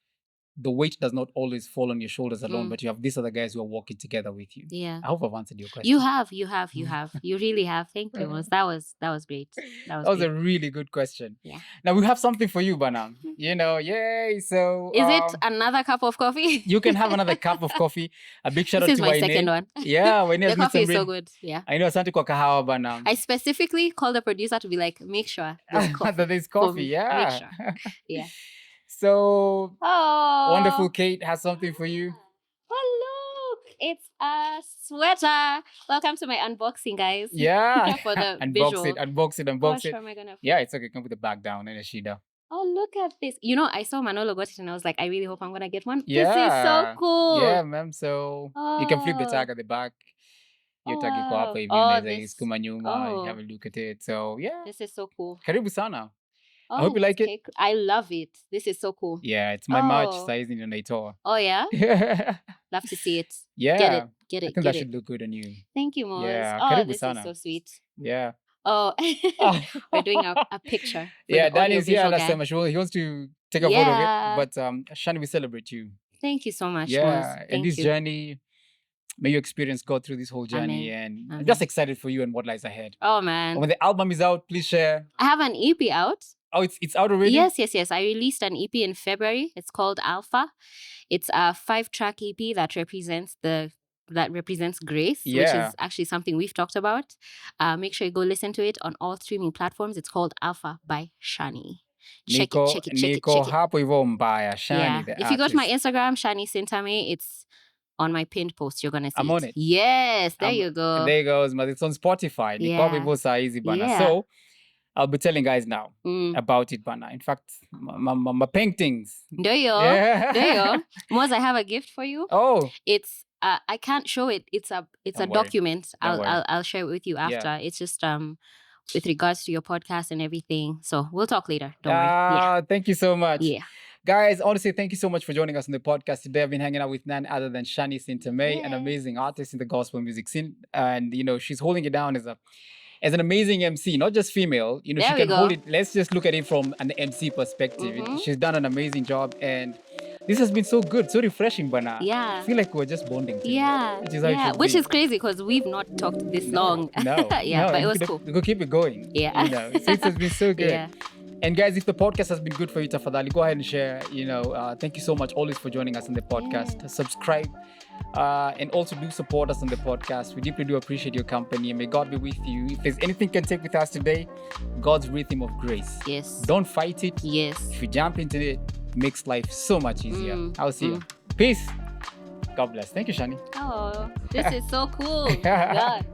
the weight does not always fall on your shoulders alone, but you have these other guys who are walking together with you. Yeah. I hope I've answered your question. You have. You really have. Thank you, Moz. That was great. That was a really good question. Yeah. Now we have something for you, Banam. You know, yay. So is it another cup of coffee? You can have another cup of coffee. A big shout out this to is my Waine. Second one. Yeah, Waine the coffee is so good. Yeah. I know asante kwa kahawa, Banam. I specifically called the producer to be like, make sure there's coffee. that there's coffee, yeah. Make sure. Yeah. So, wonderful Kate has something for you. Oh, look, it's a sweater. Welcome to my unboxing, guys. Yeah. For the unbox visual. it. Gosh, how am I gonna yeah, it's okay. Come put the bag down and a shida. Oh, look at this. You know, I saw Manolo got it and I was like, I really hope I'm gonna get one. Yeah. This is so cool. Yeah, ma'am. So you can flip the tag at the back. Your tag iko hapa hivi, unaweza iskuma nyuma, you have a look at it. So yeah. This is so cool. Karibu sana. I hope you like it. I love it. This is so cool. Yeah, it's my March size in naitoa. Oh yeah? Love to see it. Yeah. Get it. I think that should look good on you. Thank you, Moz. Yeah. Oh, this is so sweet. Yeah. Oh, we're doing a picture. Yeah, Danny's here last time. He wants to take a photo of it. But Shani, we celebrate you. Thank you so much, Yeah. Moz. And this journey, may you experience God through this whole journey. Amen. And Amen. I'm just excited for you and what lies ahead. Oh, man. And when the album is out, please share. I have an EP out. Oh, it's out already? Yes. I released an EP in February. It's called Alpha. It's a 5-track EP that represents grace, which is actually something we've talked about. Make sure you go listen to it on all streaming platforms. It's called Alpha by Shani. Check it. Hapo hivyo mbaya, Shani, the If you go to my Instagram, Shani Sintamei, it's on my pinned post. You're gonna see I'm on it. Yes, there you go. There it goes, but it's on Spotify. Yeah. So I'll be telling guys now about it, Bana. In fact, my Peng Tings. There you go. Moz, I have a gift for you. Oh. It's I can't show it. It's a document. I'll share it with you after. Yeah. It's just with regards to your podcast and everything. So we'll talk later. Don't worry. Yeah. Thank you so much. Yeah. Guys, I want to say thank you so much for joining us on the podcast today. I've been hanging out with none other than Shani Sintamei, an amazing artist in the gospel music scene. And, you know, she's holding it down as an amazing MC, not just female. You know, she can hold it. Let's just look at it from an MC perspective. She's done an amazing job. And this has been so good, so refreshing, Bana. Yeah. I feel like we're just bonding today. Yeah. Which is crazy because we've not talked this long. No. But it was cool. We could keep it going. Yeah. You know, so it has been so good. Yeah. And guys, if the podcast has been good for you, tafadhali, go ahead and share. You know, thank you so much always for joining us on the podcast. Yeah. Subscribe and also do support us on the podcast. We deeply do appreciate your company and may God be with you. If there's anything you can take with us today, God's rhythm of grace. Yes. Don't fight it. Yes. If you jump into it, it makes life so much easier. I'll see you. Peace. God bless. Thank you, Shani. Oh, this is so cool. God.